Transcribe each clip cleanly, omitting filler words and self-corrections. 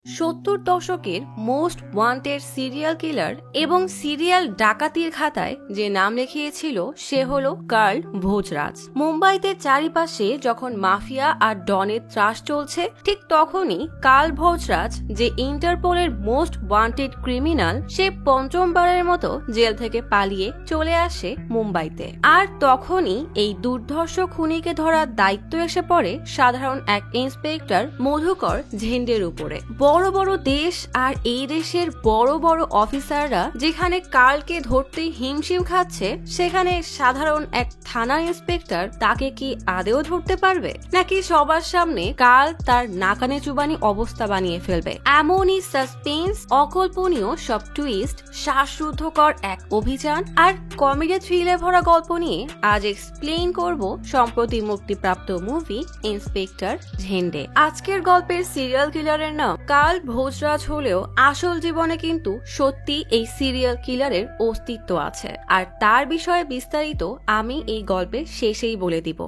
70 দশকের most wanted serial killer এবং serial ডাকাতির খাতায় যে নাম লিখিয়েছিল সে হলো কার্ল ভোজরাজ। মুম্বাইতে চারিপাশে যখন মাফিয়া আর ডনের ত্রাস চলছে, ঠিক তখনই কার্ল ভোজরাজ, যে ইন্টারপোলের মোস্ট ওয়ান্টেড ক্রিমিনাল, সে পঞ্চমবারের মতো জেল থেকে পালিয়ে চলে আসে মুম্বাইতে। আর তখনই এই দুর্ধর্ষ খুনিকে ধরার দায়িত্ব এসে পড়ে সাধারণ এক ইন্সপেক্টর মধুকর ঝেন্ডের উপরে। বড় বড় দেশ আর এই দেশের বড় বড় অফিসাররা যেখানে কার্লকে ধরতে হিমশিম খাচ্ছে, সেখানে সাধারণ এক থানা ইন্সপেক্টর তাকে কি আদেও ধরতে পারবে, নাকি সবার সামনে কার্ল তার নাকানে চুবানি অবস্থা বানিয়ে ফেলবে? এমনই সাসপেন্স, অকল্পনীয় সব টুইস্ট, শ্বাসরুদ্ধকর এক অভিযান আর কমেডি থ্রিলে ভরা গল্প নিয়ে আজ এক্সপ্লেইন করব সম্প্রতি মুক্তিপ্রাপ্ত মুভি ইন্সপেক্টর ঝেন্ডে। আজকের গল্পের সিরিয়াল কিলারের নাম কার্ল ভোজরাজ হলেও আসল জীবনে কিন্তু সত্যি এই সিরিয়াল কিলারের অস্তিত্ব আছে, আর তার বিষয়ে বিস্তারিত আমি এই গল্পের শেষেই বলে দিব।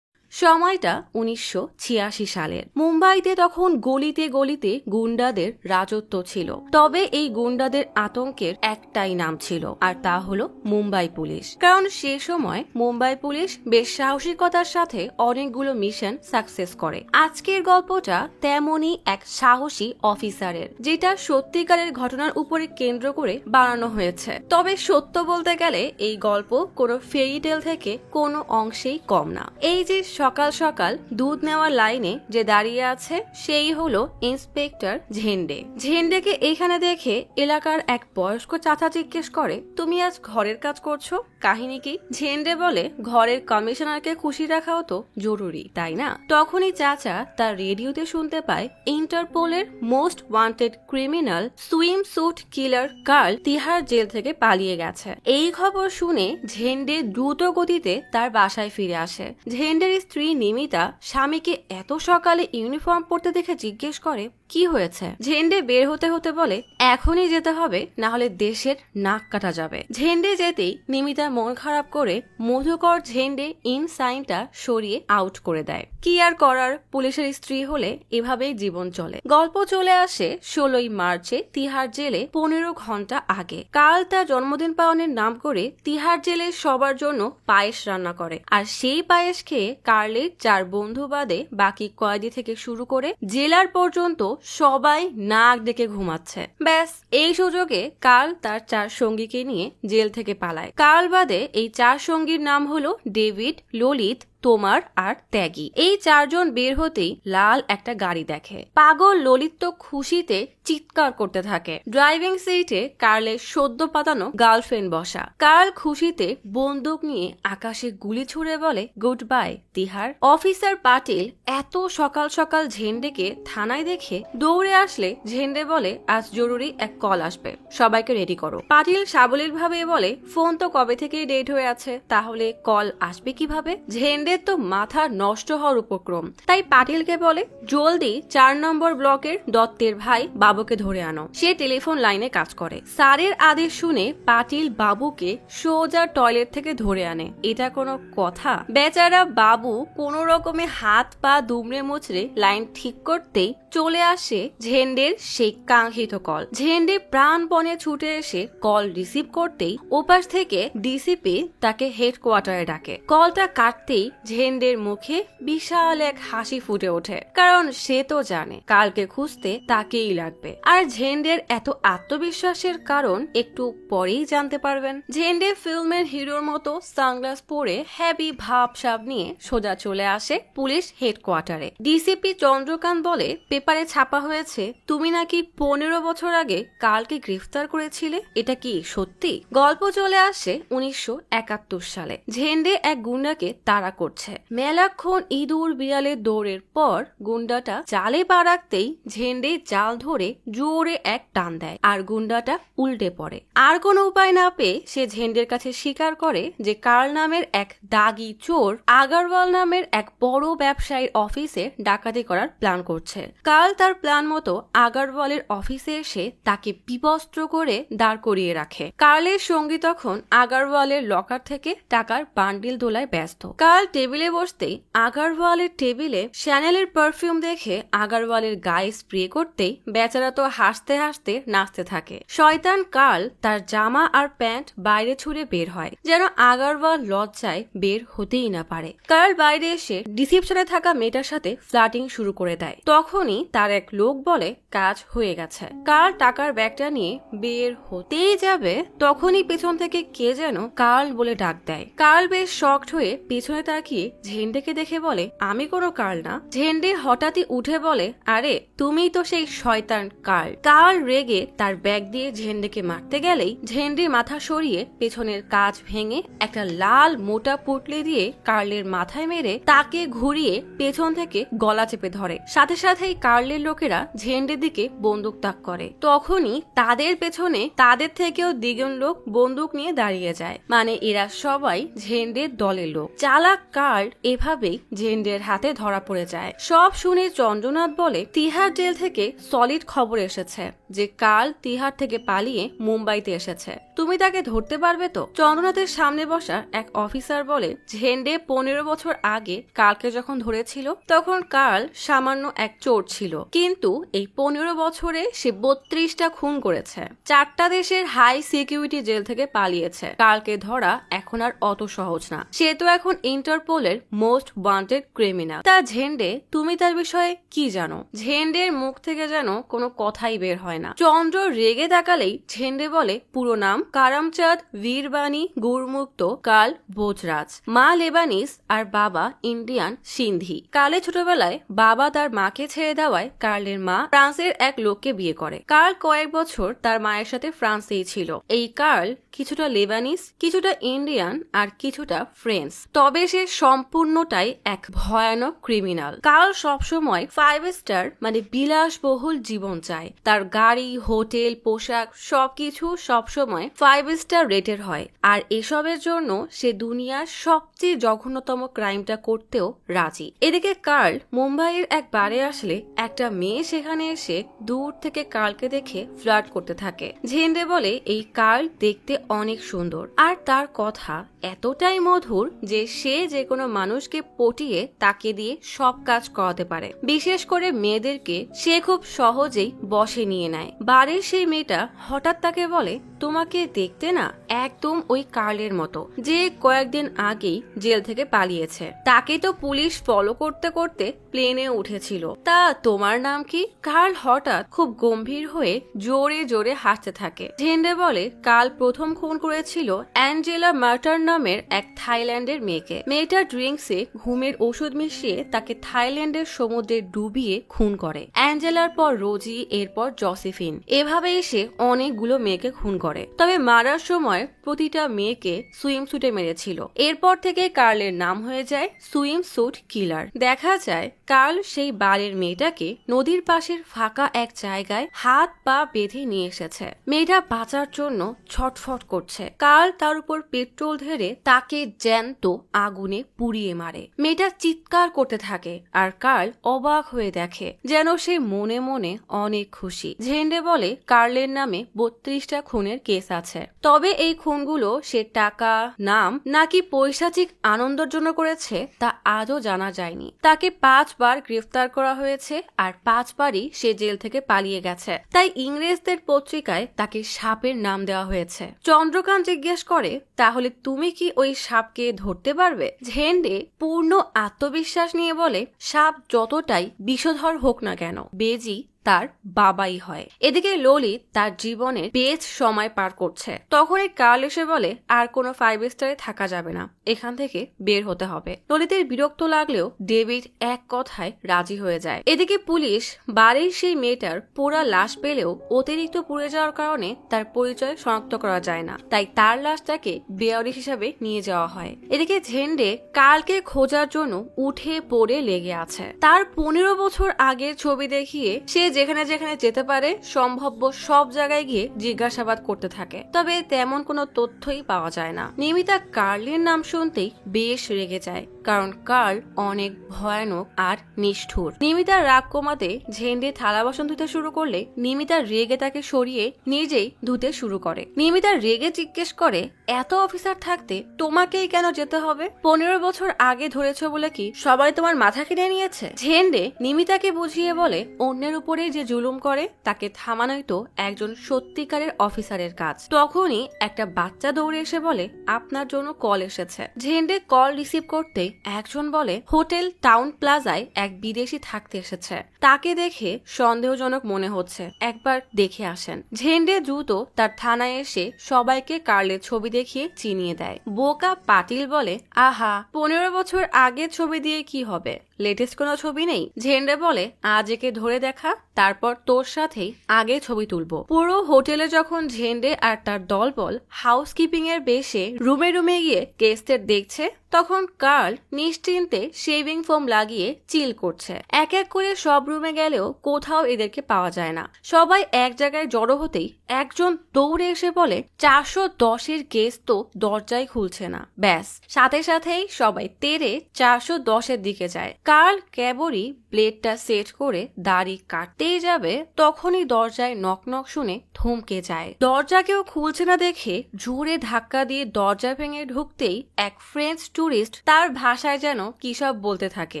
সময়টা 1986 সালের। মুম্বাইতে তখন গলিতে গলিতে গুন্ডাদের রাজত্ব ছিল। তবে এই গুন্ডাদের আতঙ্কের একটাই নাম ছিল, আর তা হলো মুম্বাই পুলিশ। কারণ সে সময় মুম্বাই পুলিশ বেশ সাহসিকতার সাথে অনেকগুলো মিশন সাকসেস করে। আজকের গল্পটা তেমনই এক সাহসী অফিসারের, যেটা সত্যিকারের ঘটনার উপরে কেন্দ্র করে বানানো হয়েছে। তবে সত্য বলতে গেলে এই গল্প কোনো ফেরি টেল থেকে কোনো অংশেই কম না। এই যে সকাল সকাল দুধ নেওয়ার লাইনে যে দাঁড়িয়ে আছে, সেই হলো ইন্সপেক্টর ঝেন্ডে। ঝেন্ডেকে এখানে দেখে এলাকার এক বয়স্ক চাচা জিজ্ঞেস করে, তুমি আজ ঘরের কাজ করছো, কাহিনী কি? ঝেন্ডে বলে, ঘরের কমিশনারকে খুশি রাখাও তো জরুরি, তাই না? তখনই চাচা তার রেডিওতে শুনতে পায় ইন্টারপোলের most wanted criminal swimsuit killer Carl Tihar jail থেকে পালিয়ে গেছে। এই খবর শুনে ঝেন্ডে দ্রুত গতিতে তার বাসায় ফিরে আসে। ঝেন্ডের স্ত্রী নিমিতা স্বামীকে এত সকালে ইউনিফর্ম পরতে দেখে জিজ্ঞেস করে, কি হয়েছে? ঝেন্ডে বের হতে হতে বলে, এখনই যেতে হবে, না হলে দেশের নাক কাটা যাবে। ঝেন্ডে যেতেই নিমিতা মন খারাপ করে মধুকর ঝেন্ডে ইন সাইনটা সরিয়ে আউট করে দেয়। কি আর করার, পুলিশের স্ত্রী হলে এভাবেই জীবন চলে। গল্প চলে আসে 16ই মার্চে তিহার জেলে 15 ঘন্টা আগে। কার্ল তার জন্মদিন পালনের নাম করে তিহার জেলে সবার জন্য পায়েস রান্না করে, আর সেই পায়েস খেয়ে কার্লের 4 বন্ধু বাদে বাকি কয়েদি থেকে শুরু করে জেলার পর্যন্ত সবাই নাক ডেকে ঘুমাচ্ছে। ব্যাস, এই সুযোগে কার্ল তার 4 সঙ্গীকে নিয়ে জেল থেকে পালায়। কার্ল বাদে এই 4 সঙ্গীর নাম হলো ডেভিড, ললিত, তোমার আর ত্যাগী। এই 4 জন বের হতেই লাল একটা গাড়ি দেখে। পাগল ললিত তো খুশিতে চিৎকার করতে থাকে। ড্রাইভিং সিটে কার্লের সদ্য পাতানো গার্লফ্রেন্ড বসা। কার্ল খুশিতে বন্দুক নিয়ে আকাশে গুলি ছুড়ে বলে, good bye Tihar. Officer Patil এত সকাল সকাল ঝেন্ডেকে থানায় দেখে দৌড়ে আসলে ঝেন্ডে বলে, আজ জরুরি এক কল আসবে, সবাইকে রেডি করো। পাটিল সাবলীল ভাবে বলে, ফোন তো কবে থেকেই ডেড হয়ে আছে, তাহলে কল আসবে কিভাবে? ঝেন্ডে তো মাথা নষ্ট হওয়ার উপক্রম, তাই পাটিলকে বলে, জলদি 4 নম্বর ব্লকের দত্তের ভাই বাবুকে ধরে আনো। সে টেলিফোন লাইনে কাজ করে। স্যারের আদেশ শুনে পাটিল বাবুকে সোজা টয়লেট থেকে ধরে আনে। এটা কোনো কথা? বেচারা বাবু কোন রকমে হাত পা দুমড়ে মুচড়ে লাইন ঠিক করতেই চলে আসে ঝেন্ডের সেই কাঙ্ক্ষিত কল। ঝেন্ডে প্রাণপণে ছুটে এসে কল রিসিভ করতেই ওপাশ থেকে ডিসিপি তাকে হেডকোয়ার্টারে ডাকে। কলটা কাটতেই ঝেন্ডের মুখে বিশাল এক হাসি ফুটে ওঠে, কারণ সে তো জানে কালকে খুঁজতে তাকেই লাগবে। আর ঝেন্ডের এত আত্মবিশ্বাসের কারণ একটু পরেই জানতে পারবেন। ঝেন্ডে ফিল্মের হিরোর মতো সানগ্লাস পরে হ্যাপি ভাবসাব নিয়ে সোজা চলে আসে পুলিশ হেডকোয়ার্টারে। ডিসিপি চন্দ্রকান্ত বলে, পেপারে ছাপা হয়েছে তুমি নাকি 15 বছর আগে কালকে গ্রেফতার করেছিলে, এটা কি সত্যি? গল্প চলে আসে 1971 সালে। ঝেন্ডে এক গুন্ডাকে তাড়া করছে। মেলাক্ষণ ইঁদুর বিড়ালের দৌড়ের পর গুন্ডাটা জালে পা রাখতেই ঝেন্ডে জাল ধরে জোরে এক টান দেয়, আর গুন্ডাটা উল্টে পড়ে। আর কোনো উপায় না পেয়ে সে ঝেন্ডের কাছে স্বীকার করে যে কার্ল নামের এক দাগি চোর আগারওয়াল নামের এক বড় ব্যবসায়ীর অফিসে ডাকাতি করার প্ল্যান করছে। কার্ল তার প্ল্যান মতো আগারওয়ালের অফিসে এসে তাকে বিবস্ত্র করে দাঁড় করিয়ে রাখে। কার্লের সঙ্গী তখন আগারওয়ালের লকার থেকে টাকার বান্ডিল তোলায় ব্যস্ত। কার্ল টেবিলে বসতেই আগারওয়ালের টেবিলে শ্যানেলের পারফিউম দেখে আগারওয়ালের গায়ে স্প্রে করতেই বেচারা তো হাসতে হাসতে নাচতে থাকে। শয়তান কার্ল তার জামা আর প্যান্ট বাইরে ছুঁড়ে বের হয়, যেন আগারওয়াল লজ্জায় বের হতেই না পারে। কার্ল বাইরে এসে রিসেপশনে থাকা মেয়েটার সাথে ফ্লার্টিং শুরু করে দেয়। তখনই তার এক লোক বলে কাজ হয়ে গেছে। কার্ল টাকার ব্যাগটা নিয়ে বের হতেই যাবে, তখনই পেছন থেকে কে যেন কার্ল বলে ডাক দেয়। কার্ল বেশ শকড হয়ে পেছনে তাকিয়ে ঝেন্ডেকে দেখে বলে, আমি কোনো কার্ল না। ঝেন্ডে হঠাৎই উঠে বলে, আরে তুমিই তো সেই শয়তান কার্ল। কার্ল রেগে তার ব্যাগ দিয়ে ঝেন্ডেকে মারতে গেলেই ঝেন্ডে মাথা সরিয়ে পেছনের কাঁচ ভেঙে একটা লাল মোটা পুটলি দিয়ে কার্লের মাথায় মেরে তাকে ঘুরিয়ে পেছন থেকে গলা চেপে ধরে। সাথে সাথেই কার্লের লোকেরা ঝেন্ডের দিকে বন্দুক তাক করে। তখনই তাদের পেছনে তাদের থেকেও দ্বিগুণ লোক বন্দুক নিয়ে দাঁড়িয়ে যায়, মানে এরা সবাই ঝেন্ডের দলের লোক। চালাক কার্ল এভাবেই ঝেন্ডের হাতে ধরা পড়ে যায়। সব শুনে চন্দ্রনাথ বলে, তিহার জেল থেকে সলিড খবর এসেছে যে কার্ল তিহার থেকে পালিয়ে মুম্বাইতে এসেছে, তুমি তাকে ধরতে পারবে তো? চন্দ্রনাথের সামনে বসা এক অফিসার বলে, ঝেন্ডে 15 বছর আগে কার্লকে যখন ধরেছিল তখন কার্ল সামান্য এক চোর ছিল, কিন্তু এই 15 বছরে সে 32টা খুন করেছে, 4টা দেশের হাই সিকিউরিটি জেল থেকে পালিয়েছে। কার্লকে ধরা এখন আর অত সহজ না, সে তো এখন ইন্টারপোলের মোস্ট ওয়ান্টেড ক্রিমিনাল। তা ঝেন্ডে, তুমি তার বিষয়ে কি জানো? ঝেন্ডের মুখ থেকে যেন কোনো কথাই বের হয় না। চন্দ্র রেগে তাকালেই ঝেন্ডে বলে, পুরো নাম কারামচাঁদ বীরবাণী গুরমুক্ত কার্ল ভোজরাজ, মা লেবানিস আর বাবা ইন্ডিয়ান সিন্ধি। কালে ছোটবেলায় বাবা তার মাকে ছেড়ে দেওয়ায় কার্লের মা ফ্রান্সের এক লোককে বিয়ে করে। কার্ল কয়েক বছর তার মায়ের সাথে ফ্রান্সেই ছিল। এই কার্ল কিছুটা লেবানিস, কিছুটা ইন্ডিয়ান আর কিছুটা ফ্রেঞ্চ, তবে সে সম্পূর্ণটাই এক ভয়ানক ক্রিমিনাল। কার্ল সবসময় 5 স্টার মানে বিলাসবহুল জীবন চায়। তার গাড়ি, হোটেল, পোশাক সবকিছু সবসময় 5 স্টার রেটেড হয়, আর এসবের জন্য সে দুনিয়ার সবচেয়ে জঘন্যতম ক্রাইমটা করতেও রাজি। এদিকে কার্ল মুম্বাইয়ের এক বারে আসলে একটা মেয়ে সেখানে এসে দূর থেকে কার্লকে দেখে ফ্লার্ট করতে থাকে। ঝেন্ডে বলে, এই কার্ল দেখতে অনেক সুন্দর আর তার কথা এতটাই মধুর যে সে যে কোনো মানুষকে পটিয়ে তাকে দিয়ে সব কাজ করাতে পারে, বিশেষ করে মেয়েদেরকে সে খুব সহজেই বশে নিয়ে নেয়। বাড়ির সেই মেয়েটা হঠাৎ তাকে বলে, তোমাকে দেখতে না একদম ওই কার্লের মতো, যে কয়েকদিন আগেই জেল থেকে পালিয়েছে। তাকে তো পুলিশ ফলো করতে করতে প্লেনে উঠেছিল। তা তোমার নাম কি? কার্ল হঠাৎ খুব গম্ভীর হয়ে জোরে জোরে হাসতে থাকে। ঝেন্ডে বলে, কার্ল প্রথম খুন করেছিল অ্যাঞ্জেলা মার্টার নামের এক থাইল্যান্ডের মেয়েকে। মেয়েটা ড্রিঙ্কসে ঘুমের ওষুধ মিশিয়ে তাকে থাইল্যান্ডের সমুদ্রে ডুবিয়ে খুন করে। অ্যাঞ্জেলার পর রোজি, এরপর জোসেফিন, এভাবেই সে অনেকগুলো মেয়েকে খুন করে। তবে মারার সময় প্রতিটা মেয়েকে সুইম স্যুটে মেরেছিল। এরপর থেকে কার্লের নাম হয়ে যায় সুইম স্যুট কিলার। দেখা যায় কার্ল সেই বারের মেয়েটাকে নদীর পাশের ফাঁকা এক জায়গায় হাত পা বেঁধে নিয়ে এসেছে। মেয়েটা বাঁচার জন্য ছটফট করছে। কার্ল তার উপর পেট্রোল ঢেলে তাকে জ্যান্ত আগুনে পুড়িয়ে মারে। মেয়েটা চিৎকার করতে থাকে আর কার্ল অবাক হয়ে দেখে যেন সে মনে মনে অনেক খুশি। ঝেন্ডে বলে, কার্লের নামে 32টা খুনের কেস আছে, তবে এই খুনগুলো সে টাকা, নাম নাকি পৈশাচিক আনন্দের জন্য করেছে তা আজও জানা যায়নি। তাকে 5 বার গ্রেফতার করা হয়েছে আর 5 বারই সে জেল থেকে পালিয়ে গেছে, তাই ইংরেজদের পত্রিকায় তাকে সাপের নাম দেওয়া হয়েছে। চন্দ্রকান্ত জিজ্ঞেস করে, তাহলে তুমি কি ওই সাপকে ধরতে পারবে? ঝেন্ডে পূর্ণ আত্মবিশ্বাস নিয়ে বলে, সাপ যতটাই বিষধর হোক না কেন, বেজি তার বাবাই হয়। এদিকে ললিত তার জীবনের বেশ সময় পার করছে। তখন এই কার্ল এসে বলে, আর কোনো 5 স্টারে থাকা যাবে না, এখান থেকে বের হতে হবে। ললিতের বিরক্ত লাগলেও ডেভিড এক কথায় রাজি হয়ে যায়। এদিকে পুলিশ বাড়ির সেই মেয়েটার পোড়া লাশ পেলেও অতিরিক্ত পুড়ে যাওয়ার কারণে তার পরিচয় শনাক্ত করা যায় না, তাই তার লাশটাকে বেয়ারিশ হিসাবে নিয়ে যাওয়া হয়। এদিকে ঝেন্ডে কার্লকে খোঁজার জন্য উঠে পড়ে লেগে আছে। তার 15 বছর আগের ছবি দেখিয়ে সে যেখানে যেখানে যেতে পারে সম্ভাব্য সব জায়গায় গিয়ে জিজ্ঞাসাবাদ করতে থাকে, তবে তেমন কোনো তথ্যই পাওয়া যায় না। নিমিতা কার্লের নাম শুনতেই বেশ রেগে যায়। কারণ কার্ল অনেক ভয়ানক আর নিষ্ঠুর। নিমিতার রাগ কমাতে ঝেন্ডে থালা বাসন ধুতে শুরু করলে নিমিতা রেগে তাকে সরিয়ে নিজেই ধুতে শুরু করে। নিমিতা রেগে জিজ্ঞেস করে, এত অফিসার থাকতে তোমাকেই কেন যেতে হবে? 15 বছর আগে ধরেছ বলে কি সবাই তোমার মাথা কিনে নিয়েছে? ঝেন্ডে নিমিতাকে বুঝিয়ে বলে, অন্যের উপরে যে জুলুম করে তাকে থামানোই তো একজন সত্যিকারের অফিসারের কাজ। তখনই একটা বাচ্চা দৌড়ে এসে বলে, আপনার জন্য কল এসেছে। ঝেন্ডে কল রিসিভ করতে একজন বলে, হোটেল টাউন প্লাজায় এক বিদেশি থাকতে এসেছে, তাকে দেখে সন্দেহজনক মনে হচ্ছে, একবার দেখে আসেন। ঝেন্ডে দ্রুত তার থানায় এসে সবাইকে কার্লের ছবি দেখিয়ে চিনিয়ে দেয়। বোকা পাটিল বলে, আহা, 15 বছর আগের ছবি দিয়ে কি হবে, লেটেস্ট কোনো ছবি নেই? ঝেন্ডে বলে, আজ একে ধরে দেখা, তারপর তোর সাথেই আগে ছবি তুলবো। পুরো হোটেলে যখন ঝেন্ডে আর তার দলবল হাউসকিপিং এর বেশে রুমে রুমে গিয়ে গেস্টদের দেখছে, তখন কার্ল নিশ্চিন্তে শেভিং ফোম লাগিয়ে চিল করছে। এক এক করে সব রুমে গেলেও কোথাও এদেরকে পাওয়া যায় না। সবাই এক জায়গায় জড়ো হতেই একজন দৌড়ে এসে বলে, 410-এর গেস্ট তো দরজাই খুলছে না। ব্যাস, সাথে সাথেই সবাই তেড়ে 410-এর দিকে যায়। কার্ল কেবলই ব্লেডটা সেট করে দাড়ি কাটতেই যাবে, তখনই দরজায় নক নক শুনে থমকে যায়। দরজা কেউ খুলছে না দেখে জোরে ধাক্কা দিয়ে দরজা ভেঙে ঢুকতেই এক ফ্রেঞ্চ টুরিস্ট তার ভাষায় যেন কি সব বলতে থাকে।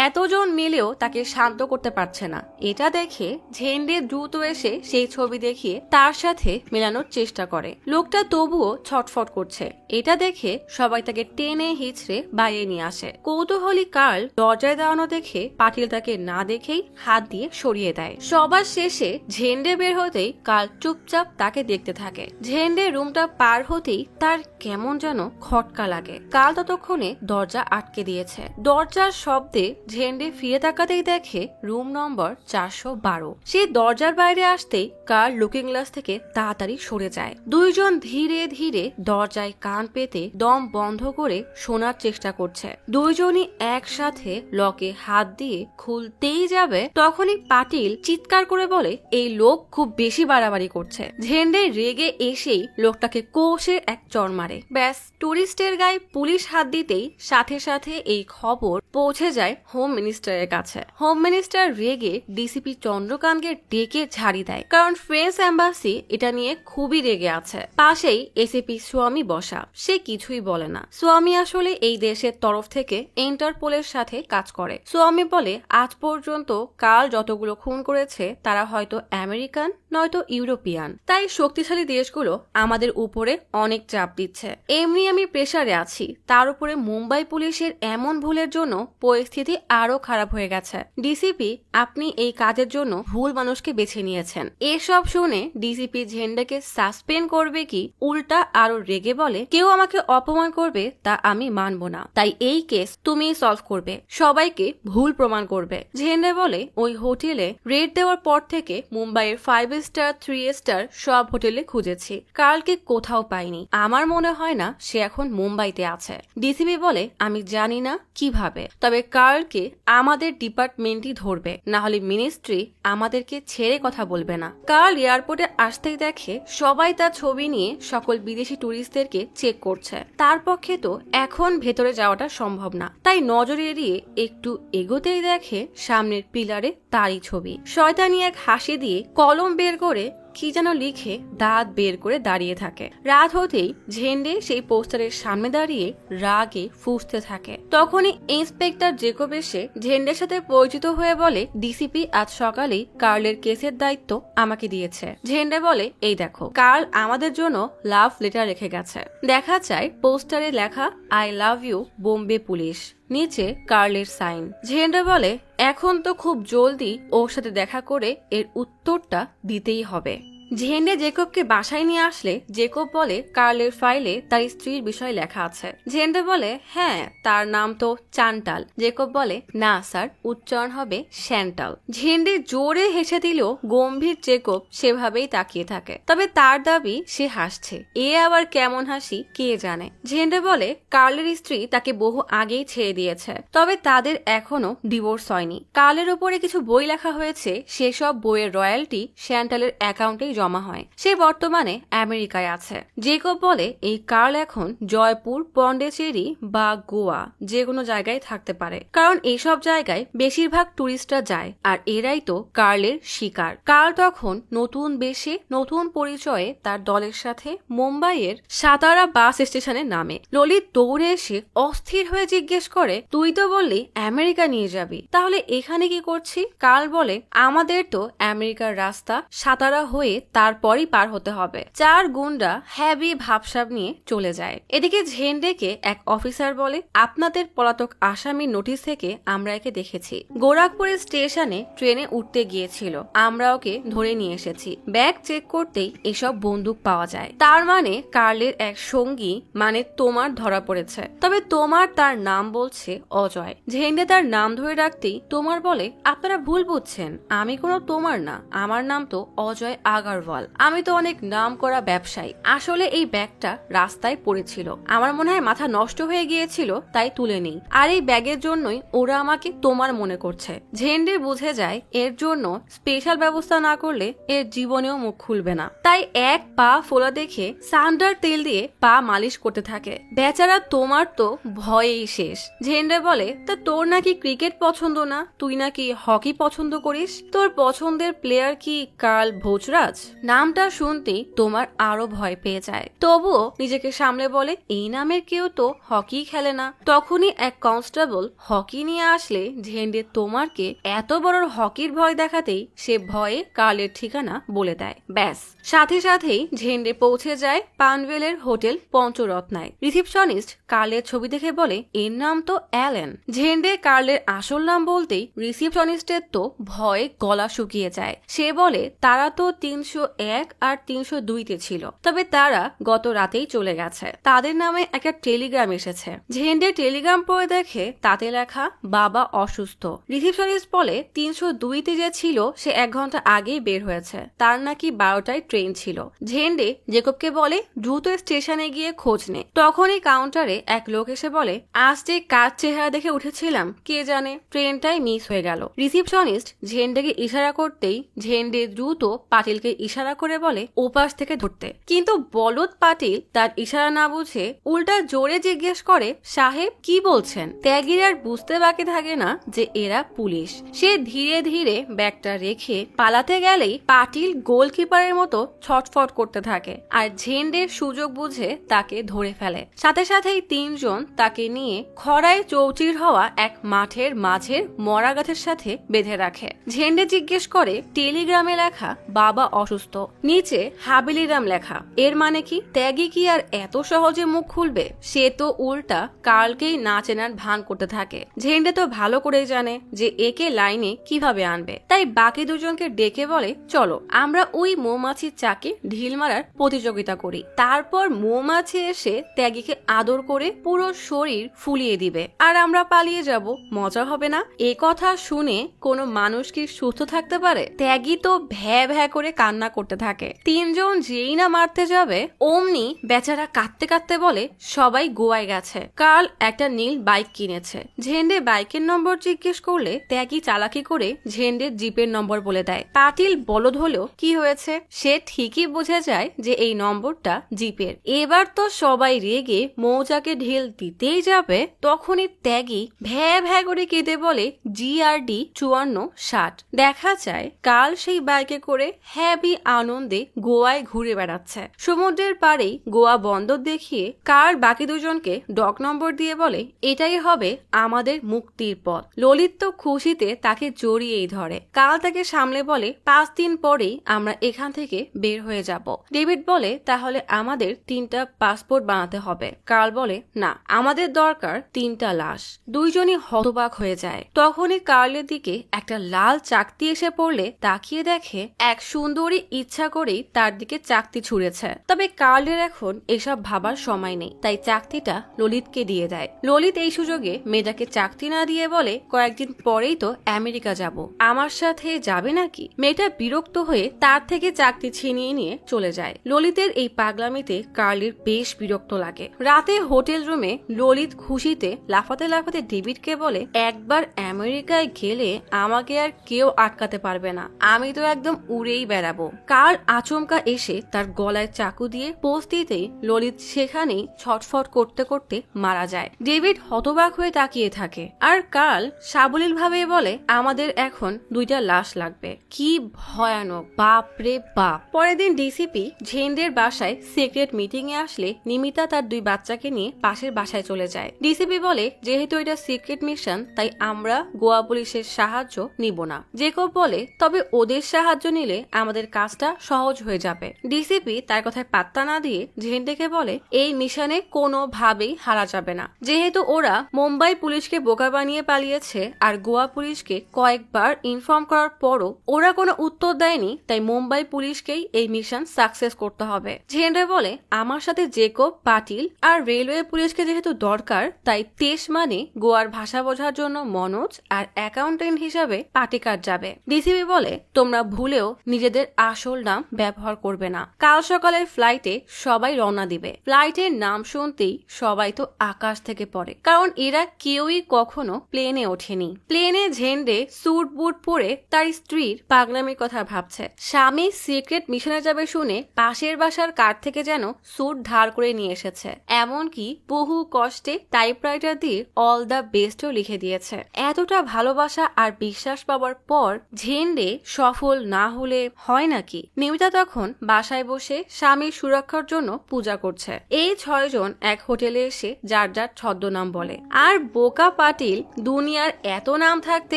এতজন মিলেও তাকে শান্ত করতে পারছে না। এটা দেখে ঝেন্ডে দ্রুত এসে সেই ছবি দেখিয়ে তার সাথে মেলানোর চেষ্টা করে। লোকটা তবুও ছটফট করছে। এটা দেখে সবাই তাকে টেনে হিচড়ে বাইরে নিয়ে আসে। কৌতূহলী কার্ল দরজায় দাঁড়ানো দেখে পাটিল তাকে না দেখেই হাত দিয়ে সরিয়ে দেয়। সবার শেষে ঝেন্ডে বের হতেই কার্ল চুপচাপ তাকে দেখতে থাকে। ঝেন্ডে রুমটা পার হতেই তার কেমন যেন খটকা লাগে। কার্ল ততক্ষণে দরজা আটকে দিয়েছে। দরজার শব্দে ঝেন্ডে ফিরে তাকাতেই দেখে রুম নম্বর 412। সেই দরজার বাইরে আসতেই কার্ল লুকিং গ্লাস থেকে তাড়াতাড়ি সরে যায়। দুইজন ধীরে ধীরে দরজায় কান পেতে দম বন্ধ করে শোনার চেষ্টা করছে। দুইজনই একসাথে লকে হাত দিয়ে খুলতেই যাবে, তখনই পাটিল চিৎকার করে বলে, এই লোক খুব বেশি বাড়াবাড়ি করছে। ঝেন্ডে রেগে এসেই লোকটাকে কোষে এক চড় মারে। ব্যাস, টুরিস্টের গায়ে পুলিশ হাত দিতেই সাথে সাথে এই খবর পৌঁছে যায় হোম মিনিস্টারের কাছে। হোম মিনিস্টার রেগে ডিসিপি চন্দ্রকান্তকে ডেকে ঝাড়ি দেয়, কারণ ফ্রেঞ্চ এম্বাসি এটা নিয়ে খুবই রেগে আছে। পাশেই এসিপি স্বামী বসা, সে কিছুই বলে না। স্বামী আসলে এই দেশের তরফ থেকে ইন্টারপোলের সাথে কাজ করে। স্বামী বলে, আজ পর্যন্ত কার্ল যতগুলো খুন করেছে তারা হয়তো আমেরিকান নয়তো ইউরোপিয়ান, তাই শক্তিশালী দেশগুলো আমাদের উপরে অনেক চাপ দিচ্ছে। এমনি আমি প্রেসারে আছি, তার উপরে মুম্বাই পুলিশের এমন ভুলের জন্য পরিস্থিতি আরো খারাপ হয়ে গেছে। ডিসিপি, আপনি এই কাজের জন্য ভুল মানুষকে বেছে নিয়েছেন। এসব শুনে ডিসিপি ঝেন্ডেকে সাসপেন্ড করবে কি উল্টা আরো রেগে বলে, কেউ আমাকে অপমান করবে তা আমি মানব না, তাই এই কেস তুমি সলভ করবে, সবাইকে ভুল প্রমাণ করবে। ঝেন্ডে বলে, ওই হোটেলে রেড দেওয়ার পর থেকে মুম্বাইয়ের 5 স্টার 3 স্টার সব হোটেলে খুঁজেছি, কার্লকে কোথাও পাইনি। আমার মনে হয় না সে এখন মুম্বাইতে আছে। ডিসিপি বলে, আমি জানি না কিভাবে, তবে কার্লকে আমাদের ডিপার্টমেন্টই ধরবে, না হলে মিনিস্ট্রি আমাদেরকে ছেড়ে কথা বলবে না। কার্ল এয়ারপোর্টে আসতেই দেখে সবাই তার ছবি নিয়ে সকল বিদেশি টুরিস্টদেরকে চেক করছে। তার পক্ষে তো এখন ভেতরে যাওয়াটা সম্ভব না, তাই নজর এড়িয়ে একটু এগোতেই দেখে সামনের পিলারে তারই ছবি। শয়তানি এক হাসি দিয়ে কলম বের করে কি যেন লিখে দাঁত বের করে দাঁড়িয়ে থাকে। রাত হতেই ঝেন্ডে সেই পোস্টারের সামনে দাঁড়িয়ে রাগে ফুঁসতে থাকে। তখনই ইন্সপেক্টর জেকব এসে ঝেন্ডের সাথে পরিচিত হয়ে বলে, ডিসিপি আজ সকালেই কার্লের কেসের দায়িত্ব আমাকে দিয়েছে। ঝেন্ডে বলে, এই দেখো, কার্ল আমাদের জন্য লাভ লেটার রেখে গেছে। দেখা যায় পোস্টারে লেখা, I love you Bombay police, নিচে কার্লের সাইন। ঝেন্ডে বলে, এখন তো খুব জলদি ওর সাথে দেখা করে এর উত্তরটা দিতেই হবে। ঝেন্ডে জেকবকে বাসায় নিয়ে আসলে জেকব বলে, কার্লের ফাইলে তার স্ত্রীর বিষয় লেখা আছে। ঝেন্ডে বলে, হ্যাঁ, তার নাম তো চান্টাল। জেকব বলে, না স্যার, উচ্চারণ হবে শ্যান্টাল। ঝেন্ডে জোরে হেসে দিলেও গম্ভীর জেকব সেভাবেই তাকিয়ে থাকে। তবে তার দাবি সে হাসছে, এ আবার কেমন হাসি কে জানে। ঝেন্ডে বলে, কার্লের স্ত্রী তাকে বহু আগেই ছেড়ে দিয়েছে, তবে তাদের এখনো ডিভোর্স হয়নি। কার্লের উপরে কিছু বই লেখা হয়েছে, সেসব বইয়ের রয়্যালটি শ্যান্টালের অ্যাকাউন্টে জমা হয়। সে বর্তমানে আমেরিকায় আছে। জেকব বলে এই কার্ল এখন জয়পুর, পন্ডিচেরি বা গোয়া যে কোনো জায়গায় থাকতে পারে, কারণ এইসব জায়গায় বেশিরভাগ টুরিস্টরা যায় আর এরাই তো কার্লের শিকার। কার্ল তখন নতুন বেশে, নতুন পরিচয়ে তার দলের সাথে মুম্বাইয়ের সাতারা বাস স্টেশনে নামে। ললিত দৌড়ে এসে অস্থির হয়ে জিজ্ঞেস করে, তুই তো বললি আমেরিকা নিয়ে যাবি, তাহলে এখানে কি করছি? কার্ল বলে, আমাদের তো আমেরিকার রাস্তা সাতারা হয়ে তারপরই পার হতে হবে। 4 গুন্ডা হ্যাভি ভাবসাব নিয়ে চলে যায়। এদিকে ঝেন্ডেকে এক অফিসার বলে, আপনাদের পলাতক আসামির নোটিশ থেকে আমরা একে দেখেছি। গোরখপুরের স্টেশনে ট্রেনে উঠতে গিয়েছিল, আমরা ওকে ধরে নিয়ে এসেছি। ব্যাগ চেক করতেই এসব বন্দুক পাওয়া যায়। তার মানে কার্লের এক সঙ্গী মানে তোমার ধরা পড়েছে। তবে তোমার তার নাম বলছে অজয়। ঝেন্ডে তার নাম ধরে রাখতেই তোমার বলে, আপনারা ভুল বুঝছেন, আমি কোনো তোমার না, আমার নাম তো অজয় আগারওয়াল। আমি তো অনেক নাম করা ব্যবসায়ী। আসলে এই ব্যাগটা রাস্তায় পড়েছিল, আমার মনে হয় মাথা নষ্ট হয়ে গিয়েছিল, তাই তুলে নেই। আর এই ব্যাগের জন্যই ওরা আমাকে তোমার মনে করছে। ঝেন্ডে বুঝে যায় এর জন্য স্পেশাল ব্যবস্থা না করলে এর জীবনেও মুখ খুলবে না, তাই এক পা ফোলা দেখে সান্ডার তেল দিয়ে পা মালিশ করতে থাকে। বেচারা তোমার তো ভয়েই শেষ। ঝেন্ডে বলে, তা তোর নাকি ক্রিকেট পছন্দ না, তুই নাকি হকি পছন্দ করিস, তোর পছন্দের প্লেয়ার কি কার্ল ভোজরাজ? নামটা শুনতেই তোমার আরো ভয় পেয়ে যায়, তবুও নিজেকে সামলে বলে, এই নামের কেউ তো হকি খেলে না। তখনই এক কনস্টেবল হকি নিয়ে আসলে ঝেন্ডে তোমারকে এত বড় হকির ভয় দেখাতেই সে ভয়ে কার্লের ঠিকানা বলে দেয়। ব্যাস, সাথে সাথেই ঝেন্ডে পৌঁছে যায় পানভেলের হোটেল পঞ্চরত্নায়। রিসিপশনিস্ট কার্লের ছবি দেখে বলে, এর নাম তো অ্যালেন। ঝেন্ডে কার্লের আসল নাম বলতেই রিসিপশনিস্টের তো ভয়ে গলা শুকিয়ে যায়। সে বলে, তারা তো 301 আর 302-তে ছিল, তবে তারা গত রাতেই চলে গেছে। তাদের নামে একটা টেলিগ্রাম এসেছে। ঝেন্ডে টেলিগ্রাম পড়ে দেখে তাতে লেখা, বাবা অসুস্থ। রিসিপশনিস্ট বলে, 302-তে যে ছিল সে 1 ঘন্টা আগেই বের হয়েছে, তার নাকি 12টায় ট্রেন ছিল। ঝেন্ডে জেকবকে বলে, দ্রুত স্টেশনে গিয়ে খোঁজ নে। তখনই কাউন্টারে এক লোক এসে বলে, আজ যে কার চেহারা দেখে উঠেছিলাম কে জানে, ট্রেনটাই মিস হয়ে গেল। রিসিপশনিস্ট ঝেন্ডেকে ইশারা করতেই ঝেন্ডে দ্রুত পাটিলকে ইশারা করে বলে ওপাশ থেকে ধরতে, কিন্তু বলদ পাটিল তার ইশারা না বুঝে উল্টা জোরে জিজ্ঞেস করে, সাহেব কি বলছেন? ত্যাগীর আর বুঝতে বাকি থাকে না যে এরা পুলিশ। সে ধীরে ধীরে ব্যাগটা রেখে পালাতে গেলেই পাটিল গোলকিপারের মতো ছটফট করতে থাকে আর ঝেন্ডের সুযোগ বুঝে তাকে ধরে ফেলে। সাথে সাথেই 3 জন তাকে নিয়ে খরায় চৌচির হওয়া এক মাঠের মাঝের মরা গাছের সাথে বেঁধে রাখে। ঝেন্ডে জিজ্ঞেস করে, টেলিগ্রামে লেখা বাবা অসুস্থ, নিচে হাবিলিরাম লেখা, এর মানে কি? ত্যাগী কি আর এত সহজে মুখ খুলবে? সে তো উল্টা কার্লকেই না চেনার ভান করতে থাকে। ঝেন্ডে তো ভালো করেই জানে যে একে লাইনে কিভাবে আনবে, তাই বাকি দুজনকে ডেকে বলে, চলো আমরা ওই মৌমাছির চাকে ঢিল মারার প্রতিযোগিতা করি, তারপর মৌমাছি এসে ত্যাগীকে আদর করে পুরো শরীর ফুলিয়ে দিবে আর আমরা পালিয়ে যাব, মজা হবে না? এ কথা শুনে কোনো মানুষ কি সুস্থ থাকতে পারে? ত্যাগী তো ভ্যা ভ্যা করে কান্না করতে থাকে। 3 জন যেই না মারতে যাবে অমনি বেচারা কাঁদতে কাঁদতে বলে, সবাই গোয়ায় গেছে, কার্ল একটা নীল বাইক কিনেছে। ঝেন্ডে বাইকের নম্বর জিজ্ঞেস করলে ত্যাগী চালাকি করে ঝেন্ডের জিপের নম্বর বলে দেয়। পাটিল বলদ হলেও কি হয়েছে, সে ঠিকই বুঝে যায় যে এই নম্বরটা জিপের। এবার তো সবাই রেগে মৌজাকে ঢিল দিতেই যাবে, তখনই ত্যাগী ভ্যা ভ্যা করে কেঁদে বলে, GRD 5460। দেখা যায় কাল সেই বাইকে করে হ্যাভি আনন্দে গোয়ায় ঘুরে বেড়াচ্ছে। সমুদ্রের পাড়েই গোয়া বন্দর দেখিয়ে কার বাকি দুজনকে ডক নম্বর দিয়ে বলে, এটাই হবে আমাদের মুক্তির পথ। ললিত তো খুশিতে তাকে জড়িয়েই ধরে। কাল তাকে সামলে বলে, 5 দিন পরেই আমরা এখান থেকে বের হয়ে যাব। ডেভিড বলে, তাহলে আমাদের 3টা পাসপোর্ট বানাতে হবে। কার্ল বলে, না, আমাদের দরকার 3টা লাশ। দুইজনই হতবাক হয়ে যায়। তখনই কার্লের দিকে একটা লাল চাকতি এসে পড়লে তাকিয়ে দেখে এক সুন্দরী ইচ্ছা করেই তার দিকে চাকতি ছুঁড়েছে। তবে কার্লের এখন এসব ভাবার সময় নেই, তাই চাকতিটা ললিতকে দিয়ে দেয়। ললিত এই সুযোগে মেয়েটাকে চাকতি না দিয়ে বলে, কয়েকদিন পরেই তো আমেরিকা যাব, আমার সাথে যাবে নাকি? মেয়েটা বিরক্ত হয়ে তার থেকে চাকতি ছিনিয়ে নিয়ে চলে যায়। ললিতের এই পাগলামিতে কার্লের বেশ বিরক্ত লাগে। রাতে হোটেল রুমে ললিত খুশিতে লাফাতে লাফাতে ডেভিডকে বলে, একবার আমেরিকায় গেলে আমাকে আর কেউ আটকাতে পারবে না, আমি তো একদম উড়েই বেড়াবো। কার্ল আচমকা এসে তার গলায় চাকু দিয়ে পোস্ট দিতেই ললিত সেখানেই ছটফট করতে করতে মারা যায়। ডেভিড হতবাক হয়ে তাকিয়ে থাকে আর কার্ল সাবলীল ভাবে বলে, আমাদের এখন 2টা লাশ লাগবে। কি ভয়ানক, বাপ রে বাপ। পরের দিন ডিসিপি ঝেন্ডের বাসায় সিক্রেট মিটিং এ আসলে নিমিতা তার 2 বাচ্চাকে নিয়ে পাশের বাসায় চলে যায়। ডিসিপি বলে, যেহেতু এটা সিক্রেট মিশন তাই আমরা গোয়া পুলিশের সাহায্য নিব না। জেকব বলে, তবে ওদের সাহায্য নিলে আমাদের কাজটা সহজ হয়ে যাবে। ডিসিপি তার কথায় পাত্তা না দিয়ে ঝেন্ডেকে বলে, এই মিশনে কোনোভাবেই হারা যাবে না। যেহেতু ওরা মুম্বাই পুলিশকে বোকা বানিয়ে পালিয়েছে আর গোয়া পুলিশকে কয়েকবার ইনফর্ম করার পরও ওরা কোনো উত্তর দেয়নি, তাই মুম্বাই পুলিশকেই এই মিশন সাকসেস করতে হবে। ঝেন্ডে বলে, আমার সাথে জেকব, পাটিল আর রেলওয়ে পুলিশকে যেহেতু দরকার, তাই তেশ মানে গোয়ার ভাষা বোঝার জন্য মনোজ আর অ্যাকাউন্টেন্ট হিসাবে পাটিকার যাবে। ডিসিপি বলে, তোমরা ভুলেও নিজেদের আসল নাম ব্যবহার করবে না। কাল সকালের ফ্লাইটে সবাই রওনা দিবে। ফ্লাইটের নাম শুনতেই সবাই তো আকাশ থেকে পড়ে, কারণ এরা কেউই কখনো প্লেনে ওঠেনি। প্লেনে ঝেন্ডে স্যুট বুট পরে তার স্ত্রীর পাগলামির কথা ভাবছে। স্বামী সিক্রেট মিশনে যাবে শুনে পাশের বাসার কার থেকে যেন স্যুট ধার করে নিয়ে এসেছে, এমনকি বহু কষ্টে টাইপরাইটার দিয়ে অল দ্য বেস্টও লিখে দিয়েছে। এতটা ভালোবাসা আর বিশ্বাস পাওয়ার পর ঝেন্ডে সফল না হলে হয় নাকি? নিমিতা তখন বাসায় বসে স্বামীর সুরক্ষার জন্য পূজা করছে। এই 6 জন এক হোটেলে এসে যার যার ছদ্মনাম বলে, আর বোকা পাটিল দুনিয়ার এত নাম থাকতে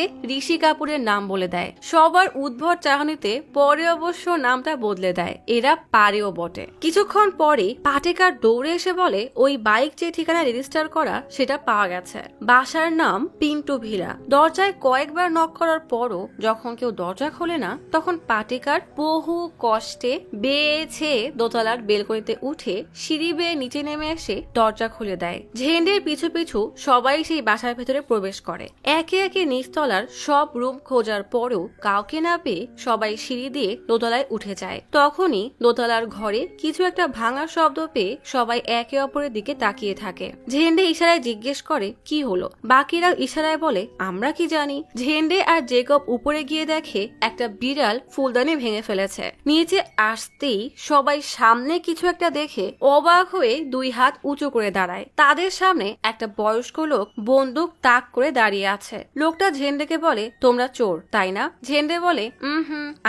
ঋষি কাপুরের নাম বলে দেয়। সবার উদ্ভট চাহনিতে পরে অবশ্য নামটা বদলে দেয়, এরা পারেও বটে। কিছুক্ষণ পরে পাটেকার দৌড়ে এসে বলে, ওই বাইক যে ঠিকানা রেজিস্টার করা সেটা পাওয়া গেছে। বাসার নাম পিন্টু ভিলা। দরজায় কয়েকবার নক করার পরও যখন কেউ দরজা খোলে না, তখন পাটেকার বহু কষ্টে বেছে দোতলার বেলকনিতে উঠে সিঁড়ি বেয়ে নিচে নেমে এসে দরজা খুলে দেয়। ঝেন্ডের পিছু পিছু সবাই সেই বাসার ভেতরে প্রবেশ করে। একে একে নিচতলার সব রুম খোঁজার পরেও কাউকে না পেয়ে সবাই সিঁড়ি দিয়ে দোতলায় উঠে যায়। তখনই দোতলার ঘরে কিছু একটা ভাঙার শব্দ পেয়ে সবাই একে অপরের দিকে তাকিয়ে থাকে। ঝেন্ডে ইশারায় জিজ্ঞেস করে, কি হলো? বাকিরা ইশারায় বলে, আমরা কি জানি। ঝেন্ডে আর জেকব উপরে গিয়ে দেখে একটা বিড়াল ফুলদানি ভেঙে ফেলেছে। নিচে আসতেই সবাই সামনে কিছু একটা দেখে অবাক হয়ে 2 হাত উঁচু করে দাঁড়ায়। তাদের সামনে একটা বয়স্ক লোক বন্দুক তাক করে দাঁড়িয়ে আছে। লোকটা ঝেন্ডেকে বলে, তোমরা চোর তাই না? ঝেন্ডে বলে,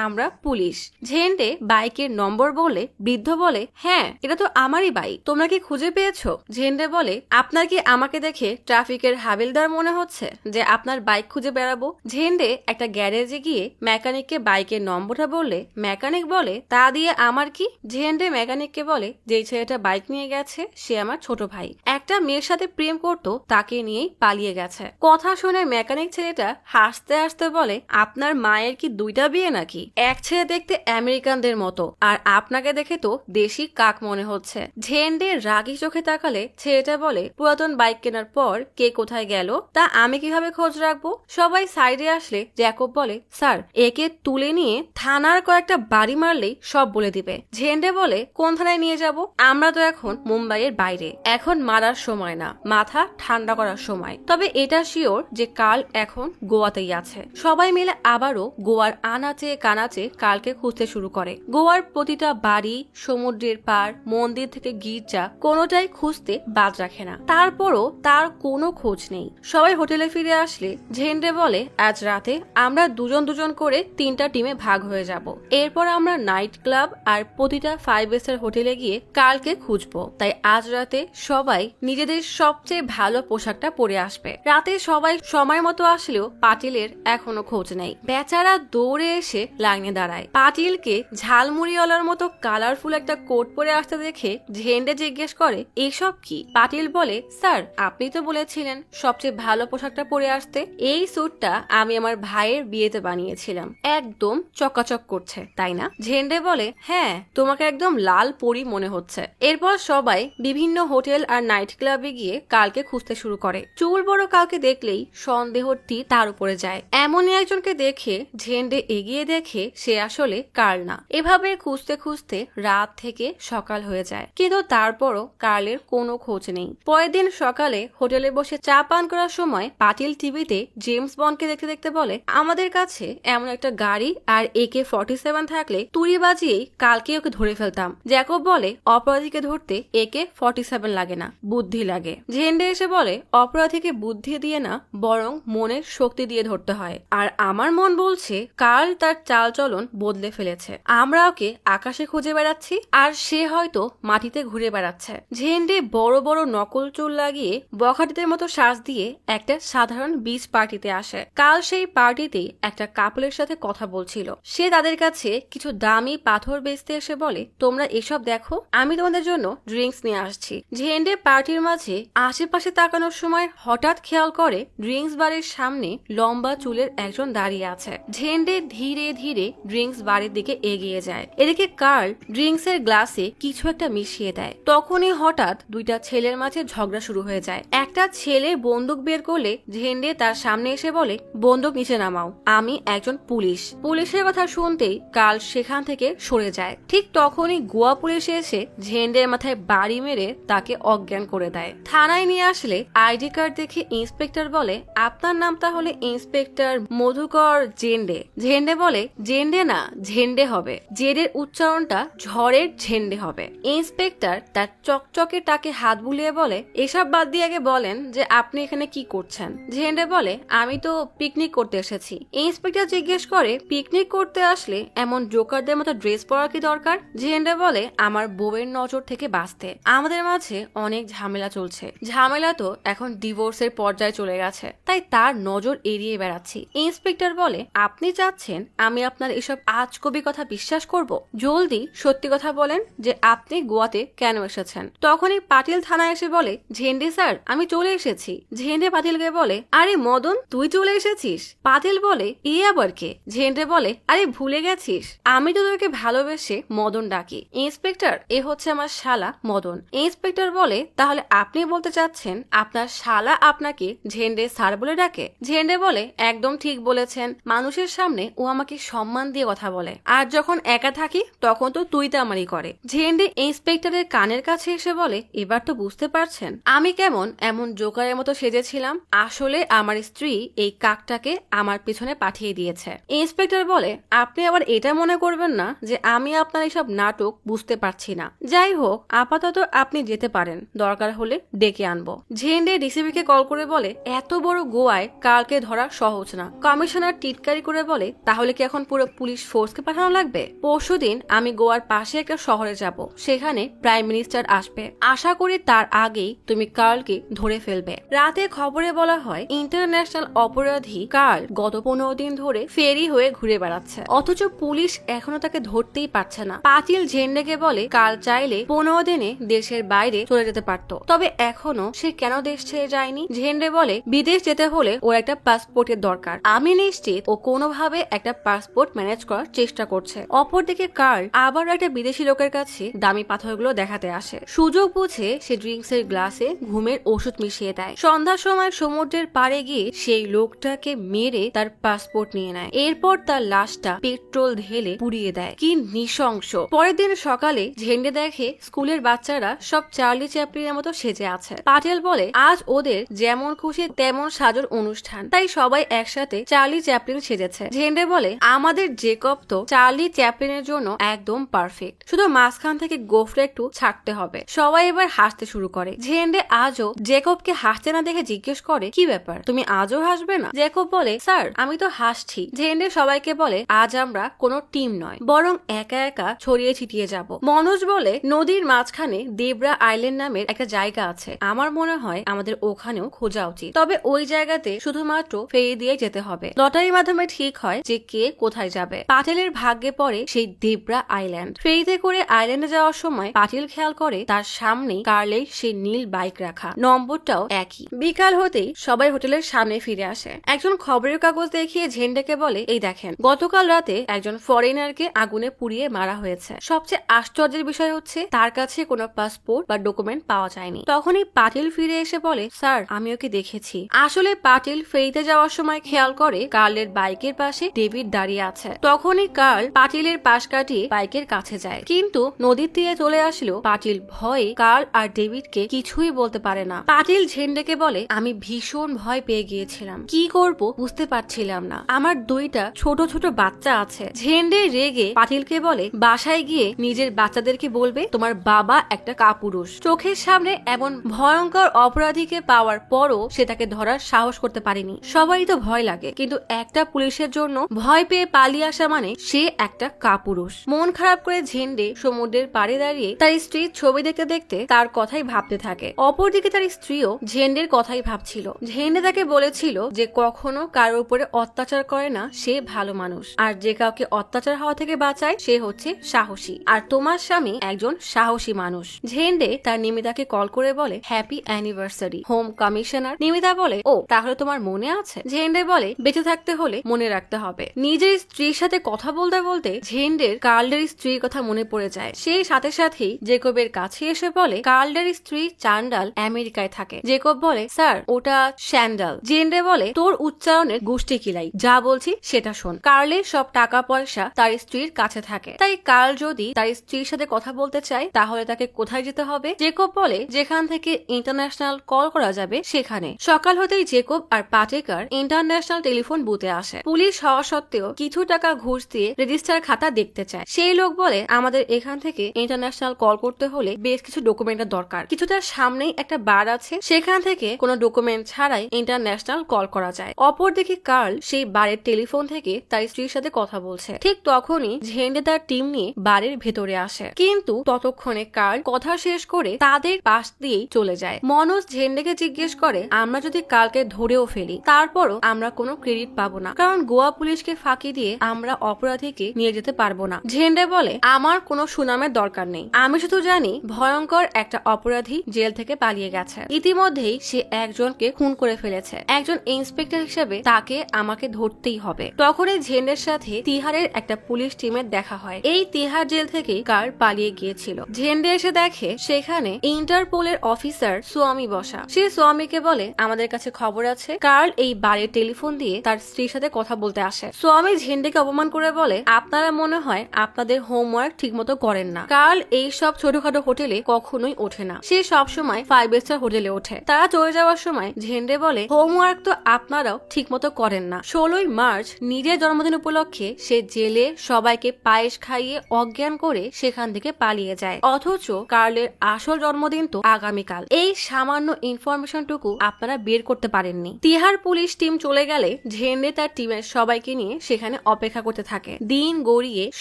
আমরা পুলিশ। ঝেন্ডে বাইকের নম্বর বলে বৃদ্ধ বলে, হ্যাঁ এটা তো আমারই বাইক, তোমরা কি খুঁজে পেয়েছো? ঝেন্ডে বলে, আপনার কি আমাকে দেখে ট্রাফিকের হাবিলদার মনে হচ্ছে যে আপনার বাইক খুঁজে বেড়াবো? ঝেন্ডে একটা গ্যারেজে গিয়ে মেকানিককে বাইকের নম্বরটা বললে মেকানিক বলে, তা দিয়ে আমার কি? ঝেন্ডে মেকানিককে বলে, যেই ছেলেটা বাইক নিয়ে গেছে সে আমার ছোট ভাই, একটা মেয়ের সাথে প্রেম করতো, তাকে নিয়েই পালিয়ে গেছে। কথা শুনে মেকানিক ছেলেটা হাসতে হাসতে বলে, আপনার মায়ের কি 2টা বিয়ে নাকি? এক ছেলে দেখতে আমেরিকানদের মতো, আর আপনাকে দেখে তো দেশি কাক মনে হচ্ছে। ঝেন্ডে রাগী চোখে তাকালে ছেলেটা বলে, পুরাতন বাইক কেনার পর কে কোথায় গেল তা আমি কিভাবে খোঁজ রাখবো? সবাই সাইডে আসলে জ্যাকব বলে, স্যার একে তুলে নিয়ে থানার কয়েকটা বাড়ি মারলেই সব বলে দিবে। ঝেন্ডে বলে, কোন থানায় নিয়ে যাব? আমরা তো এখন মুম্বাইয়ের বাইরে, এখন মারার সময় না, মাথা ঠান্ডা করার সময়। তবে এটা শিওর যে কাল এখন গোয়াতেই আছে। সবাই মিলে আবারও গোয়ার আনাচে কানাচে কালকে খুঁজতে শুরু করে। গোয়ার প্রতিটা বাড়ি, সমুদ্রের পাড়, মন্দির থেকে গির্জা, কোনোটাই খুঁজতে বাদ রাখে না। তারপরও তার কোনো খোঁজ নেই। সবাই হোটেলে ফিরে আসলে ঝেন্ডে বলে, আজ রাতে আমরা দুজন করে 3টা টিমে ভাগ হয়ে যাব। এরপর আমরা নাইট ক্লাব আর প্রতিটা 5 স্টার হোটেলে গিয়ে কালকে খুঁজবো। তাই আজ রাতে সবাই নিজেদের সবচেয়ে ভালো পোশাকটা পরে আসবে। রাতে সবাই সময় মতো আসলেও পাটিলের এখনো খোঁজ নেই। বেচারা দৌড়ে এসে লাইনে দাঁড়ায়। পাটিলকে ঝালমুড়িওয়ালার মতো কালারফুল একটা কোট পরে আসতে দেখে ঝেন্ডে জিজ্ঞেস করে, এসব কি? পাটিল বলে, স্যার আপনি তো বলেছিলেন সবচেয়ে ভালো পোশাকটা পরে আসতে। এই স্যুটটা আমি আমার ভাইয়ের বিয়েতে বানিয়েছিলাম, একদম চকাচক করছে তাই না? ঝেন্ডে বলে, হ্যাঁ তোমাকে একদম লাল পরি মনে হচ্ছে। এরপর সবাই বিভিন্ন হোটেল আর নাইট ক্লাবে গিয়ে কালকে খুঁজতে শুরু করে। চুল বড় কাউকে দেখলেই সন্দেহটি তার উপরে যায়। এমনই একজনকে দেখে ঝেন্ডে এগিয়ে দেখে সে আসলে কার্ল না। এভাবে খুঁজতে খুঁজতে রাত থেকে সকাল হয়ে যায়, কিন্তু তারপরও কার্লের কোনো খোঁজ নেই। পরের দিন সকালে হোটেলে বসে চা পান করার সময় পাটিল টিভিতে জেমস বন্ডকে দেখতে দেখতে বলে, আমাদের কাছে এমন একটা গাড়ি আর AK-47 47 থাকলে তুড়ি বাজিয়েই কালকে ওকে ধরে ফেলতাম। জ্যাকব বলে অপরাধীকে ধরতে AK-47 লাগে না, বুদ্ধি লাগে। ঝেন্ডে এসে বলে অপরাধীকে বুদ্ধি দিয়ে না, বরং মনের শক্তি দিয়ে ধরতে হয়। আর আমার মন বলছে কার্ল তার চালচলন বদলে ফেলেছে। আমরা ওকে আকাশে খুঁজে বেড়াচ্ছি আর সে হয়তো মাটিতে ঘুরে বেড়াচ্ছে। ঝেন্ডে বড় বড় নকল চুল লাগিয়ে বখাটিদের মতো শ্বাস দিয়ে একটা সাধারণ বিচ পার্টিতে আসে। কাল সেই পার্টিতেই একটা কাপলের সাথে কথা বলছিল। সে তাদের কাছে কিছু দামি পাথর বেচতে এসে বলে তোমরা এসব দেখো, আমি তোমাদের জন্য ড্রিঙ্কস নিয়ে আসছি। ঝেন্ডে পার্টির মাঝে আশেপাশে তাকানোর সময় হঠাৎ খেয়াল করে ড্রিঙ্কস বারের সামনে লম্বা চুলের একজন দাঁড়িয়ে আছে। ঝেন্ডে ধীরে ধীরে ড্রিঙ্কস বারের দিকে এগিয়ে যায়। এদিকে কার্ল ড্রিঙ্কস এর গ্লাসে কিছু একটা মিশিয়ে দেয়। তখনই হঠাৎ দুইটা ছেলের মাঝে ঝগড়া শুরু হয়ে যায়। একটা ছেলে বন্দুক বের করলে ঝেন্ডে তার সামনে এসে বলে বন্দুক নিচে নামাও, আমি একজন পুলিশ। পুলিশের কথা শুনতেই কার্ল সেখান থেকে সরে যায়। ঠিক তখনই গোয়া পুলিশ এসে ঝেন্ডের মাথায় বাড়ি মেরে তাকে অজ্ঞান করে দেয়। থানায় নিয়ে আসলে আইডি কার্ড দেখে ইন্সপেক্টর বলে আপনার নাম তাহলে ইন্সপেক্টর মধুকর জেন্ডে। ঝেন্ডে বলে জেন্ডে না, ঝেন্ডে হবে। জেডের উচ্চারণটা ঝড়ের ঝেন্ডে হবে। ইন্সপেক্টর তার চকচকে টাকে হাত বুলিয়ে বলে এসব বাদ দিয়ে আগে বলেন যে আপনি এখানে কি করছেন। ঝেন্ডে বলে আমি তো পিকনিক করতে এসেছি। ইন্সপেক্টর জিজ্ঞেস করে পিকনিক করতে আসলে এমন জোকারদের মতো ড্রেস পরা কি দরকার? ঝেন্ডে বলে আমার বউয়ের নজর থেকে বাঁচতে। আমাদের মাঝে অনেক ঝামেলা চলছে, ঝামেলা তো এখন ডিভোর্সের পর্যায়ে চলে গেছে, তাই তার নজর এড়িয়ে বেড়াচ্ছি। ইন্সপেক্টর বলে আপনি চাচ্ছেন আমি আপনার এসব আজকবি কথা বিশ্বাস করব? জলদি সত্যি কথা বলেন যে আপনি গোয়াতে কেন এসেছেন। তখনই পাটিল থানায় এসে বলে ঝেন্ডে স্যার আমি চলে এসেছি। ঝেন্ডে পাতিলকে বলে আরে মদন তুই চলে এসেছিস? পাতিল বলে এ আবার কে? ঝেন্ডে বলে আরে ভুলে গেছিস, আমি তো তোকে ভালোবেসে মদন ডাকি। ইন্সপেক্টর এ হচ্ছে আমার শালা মদন। ইন্সপেক্টর বলে তাহলে আপনি বলতে চাচ্ছেন আপনার শালা আপনাকে ঝেন্ডে স্যার বলে ডাকে? ঝেন্ডে বলে একদম ঠিক বলেছেন, মানুষের সামনে ও আমাকে সম্মান দিয়ে কথা বলে, আর যখন একা থাকি তখন তো তুই তামারি করে। ঝেন্ডে ইন্সপেক্টরের কানের কাছে এসে বলে এবার তো বুঝতে পারছেন আমি কেমন এমন জোকারের মতো সেজেছিলাম। আসলে আমার স্ত্রী এই কাকটাকে আমার পিছনে পাঠিয়ে দিয়েছে। ইন্সপেক্টর বলে আপনি আবার এটা মনে করবেন না যে আমি আপনার এইসব নাটক বুঝতে পারছি না। যাই হোক আপাতত আপনি যেতে পারেন, দরকার হলে ডেকে আনবো। ঝেন্ডে ডিসিপিকে কল করে বলে এত বড় গোয়ায় কালকে ধরা সহজ না। কমিশনার টিটকারি করে বলে তাহলে কি এখন পুরো পুলিশ ফোর্সকে পাঠানো লাগবে? পরশুদিন আমি গোয়ার পাশে একটা শহরে যাব, সেখানে প্রাইম মিনিস্টার আসবে। আশা করি তার আগেই তুমি কার্লকে ধরে ফেলবে। রাতে খবরে বলা হয় ইন্টারন্যাশনাল অপরাধী কার্ল গত 15 দিন ধরে ফেরি হয়ে ঘুরে বেড়াচ্ছে, অথচ পুলিশ এখনো তাকে ধরতেই পারছে না। পাতিল ঝেন্ডেকে বলে কাল চাইলে 15 দিনে দেশের বাইরে চলে যেতে পারতো, তবে এখনো সে কেন দেশ ছেড়ে যায়নি। ঝেন্ডে বলে বিদেশ যেতে হলে ওর একটা পাসপোর্টের দরকার, আমি নিশ্চিত ও কোনোভাবে একটা পাসপোর্ট ম্যানেজ করার চেষ্টা করছে। অপরদিকে কার্ল আবার একটা বিদেশি লোকের কাছে দামি পাথরগুলো দেখাতে আসে। সুযোগ বুঝে সে ড্রিঙ্কস এর গ্লাসে ঘুমের ওষুধ মিশিয়ে দেয়। সন্ধ্যার সময় সমুদ্রের পাড়ে গিয়ে সেই লোকটাকে মেরে তার পাসপোর্ট নিয়ে নেয়। এরপর তার লাশটা পেট্রোল ঢেলে পুড়িয়ে দেয়। কি নৃশংস। পরের দিন সকালে ঝেন্ডে দেখে স্কুলের বাচ্চারা সব চার্লি চ্যাপলিনের মতো সেজে আছে। পাটেল বলে আজ ওদের যেমন খুশি তেমন সাজর অনুষ্ঠান, তাই সবাই একসাথে চার্লি চ্যাপলিন সেজেছে। ঝেন্ডে বলে আমাদের জেকব তো চার্লি চ্যাপলিনের জন্য একদম পারফেক্ট, শুধু মাঝখান থেকে গোফরে একটু ছাড়তে হবে। সবাই এবার হাসতে শুরু করে। ঝেন্ডে আজও জেকবকে হাসতে না দেখে জিজ্ঞেস করে কি ব্যাপার, তুমি আজও হাসবে না? জেকব বলে স্যার আমি তো হাসছি। ঝেন্ডে সবাইকে বলে আজ আমরা কোনো টিম নয়, বরং একা একা ছড়িয়ে ছিটিয়ে যাব। মনোজ বলে নদীর মাঝখানে দেবরা আইল্যান্ড নামের একটা জায়গা আছে, আমার মনে হয় আমাদের ওখানেও খোঁজা উচিত, তবে ওই জায়গাতে শুধুমাত্র ফেরি দিয়ে যেতে হবে। লটারির মাধ্যমে ঠিক হয় যে কে কোথায় যাবে। পাটিলের ভাগ্যে পড়ে সেই দেবরা আইল্যান্ড। ফেরিতে করে আইল্যান্ডে যাওয়ার সময় পাটিল খেয়াল করে তার সামনে কার্লের সেই নীল বাইক রাখা, নম্বরটাও একই। বিকাল হতেই সবাই হোটেলের সামনে ফিরে আসে। একজন খবরের কাগজ দেখিয়ে ঝেন্ডেকে বলে এই দেখেন গতকাল রাতে একজন ফরেনারকে আগুনে পুড়িয়ে মারা হয়েছে। সবচেয়ে আশ্চর্যের বিষয় হচ্ছে তার কাছে কোনো পাসপোর্ট বা ডকুমেন্ট পাওয়া যায়নি। তখনই পাটিল ফিরে এসে বলে স্যার আমি ওকে দেখেছি। আসলে পাটিল ফেরিতে যাওয়ার সময় খেয়াল করে কার্লের বাইকের পাশে ডেভিড দাঁড়িয়ে আছে। তখনই কার্ল পাটিলের পাশ কাটিয়ে বাইকের কাছে যায়, কিন্তু নদীর তীরে চলে আসলেও পাটিল ভয়ে কার্ল আর ডেভিডকে কিছুই বলতে পারে না। পাটিল ঝেন্ডেকে বলে আমি ভীষণ ভয় পেয়ে গিয়েছিলাম, কি করব বুঝতে পারছিলাম না, আমার দুইটা ছোট ছোট বাচ্চা আছে। ঝেন্ডে রেগে পাটিলকে বলে বাসায় গিয়ে নিজের বাচ্চাদেরকে বলবে তোমার বাবা একটা কাপুরুষ। চোখের সামনে এমন ভয়ঙ্কর অপরাধীকে পাওয়ার পরও সে তাকে ধরার সাহস করতে পারেনি। সবাই তো ভয় লাগে, কিন্তু একটা পুলিশের জন্য ভয় পেয়ে পালিয়ে আসা মানে সে একটা কাপুরুষ। মন খারাপ করে ঝেন্ডে সমুদ্রের পাড়ে দাঁড়িয়ে তার স্ত্রীর ছবি দেখতে দেখতে তার কথাই ভাবতে থাকে। অপরদিকে তার স্ত্রীও ঝেন্ডের কথাই ভাবছিল। ঝেন্ডে তাকে বলেছিল যে কখনো কারোর উপরে অত্যাচার করে না সে ভালো মানুষ, আর যে কাউকে অত্যাচার হওয়া থেকে বাঁচায় সে হচ্ছে সাহসী, আর তোমার স্বামী একজন সাহসী মানুষ। ঝেন্ডে তার নিমিতাকে কল করে বলে হ্যাপি অ্যানিভার্সারি হোম কমিশনার। নিমিতা বলে ও তাহলে তোমার মনে আছে? ঝেন্ডে বলে বেঁচে থাকতে হলে মনে রাখতে হবে। নিজের স্ত্রীর সাথে কথা বলতে বলতে ঝেন্ডের কার্লের স্ত্রীর কথা মনে পড়ে যায়। সেই সাথে সাথেই জেকবের কাছে এসে বলে কার্লের স্ত্রী চান্ডাল আমেরিকায় থাকে। জেকব বলে স্যার ওটা স্যান্ডাল। ঝেন্ডে বলে তোর উচ্চারণের গোষ্ঠী কিলাই, যা বলছি সেটা শোন। কার্লের সব টাকা পয়সা তার স্ত্রীর কাছে থাকে, তাই কার্ল যদি তার স্ত্রীর সাথে কথা বলতে চায় তাহলে তাকে কোথায় যেতে হবে? জেকব বলে যেখান থেকে ইন্টারন্যাশনাল কল করা যাবে সেখানে। সকাল হতেই জেকব আর পাটেকার ইন্টারন্যাশনাল টেলিফোন বুথে আসে। পুলিশ হওয়া সত্ত্বেও কিছু টাকা ঘুষ দিয়ে রেজিস্টার খাতা দেখতে চায়। সেই লোক বলে আমাদের এখান থেকে ইন্টারন্যাশনাল কল করতে হলে বেশ কিছু ডকুমেন্টের দরকার। কিছুটা সামনেই একটা বার আছে, সেখান থেকে কোনো ডকুমেন্ট ছাড়াই ইন্টারন্যাশনাল কল করা যায়। অপরদিকে কার্ল সেই বারের টেলিফোন থেকে তার স্ত্রীর সাথে কথা বলছে। ঠিক তখনই ঝেন্ডে তার টিম নিয়ে বারের ভেতরে আসে, কিন্তু ততক্ষণে কার্ল কথা শেষ করে তাদের পাশ দিয়েই চলে যায়। মনোজ ঝেন্ডেকে জিজ্ঞেস করে আমরা যদি কালকে ধরেও ফেলি তারপরও আমরা কোনো ক্রেডিট পাবো না, কারণ গোয়া পুলিশকে ফাঁকি দিয়ে আমরা অপরাধীকে নিয়ে যেতে পারবো না। ঝেন্ডে বলে আমার কোনো সুনামের দরকার নেই, আমি শুধু জানি ভয়ঙ্কর একটা অপরাধী জেল থেকে পালিয়ে গেছে। ইতিমধ্যেই সে একজনকে খুন করে ফেলেছে। একজন ইন্সপেক্টর হিসেবে তাকে আমাকে ধরতেই হবে। তখনই ঝেন্ডের সাথে তিহারের একটা পুলিশ টিমের দেখা হয়। এই তিহার জেল থেকেই কার পালিয়ে গিয়েছিল। ঝেন্ডে এসে দেখে সেখানে ইন্টারপোলের অফিসার সোয়ামী বসা। সে সোয়ামীকে বলে আমাদের কাছে খবর আছে কার্ল এই বারে টেলিফোন দিয়ে তার স্ত্রীর সাথে কথা বলতে আসে। সোয়ামী ঝেন্ডেকে অপমান করে বলে আপনারা মনে হয় আপনাদের হোমওয়ার্ক ঠিক মতো করেন না। কার্ল এই সব ছোটখাটো হোটেলে কখনোই ওঠে না, সে সবসময় 5 স্টার হোটেলে ওঠে। তারা চলে যাওয়ার সময় ঝেন্ডে বলে হোমওয়ার্ক তো আপনারাও ঠিক মতো করেন না। 16ই মার্চ নিজের জন্মদিন উপলক্ষে সে জেলে সবাইকে পায়েস খাইয়ে অজ্ঞান করে সেখান থেকে পালিয়ে যায়, অথচ কার্লের আসল জন্মদিন তো আগামীকাল। এই সামান্য ইনফরমেশনটুকু আপনারা বের করতে পারেননি। তিহার পুলিশ টিম চলে গেলে ঝেন্ডে তার টিমের সবাইকে নিয়ে সেখানে অপেক্ষা করতে থাকে। দিন গড়িয়ে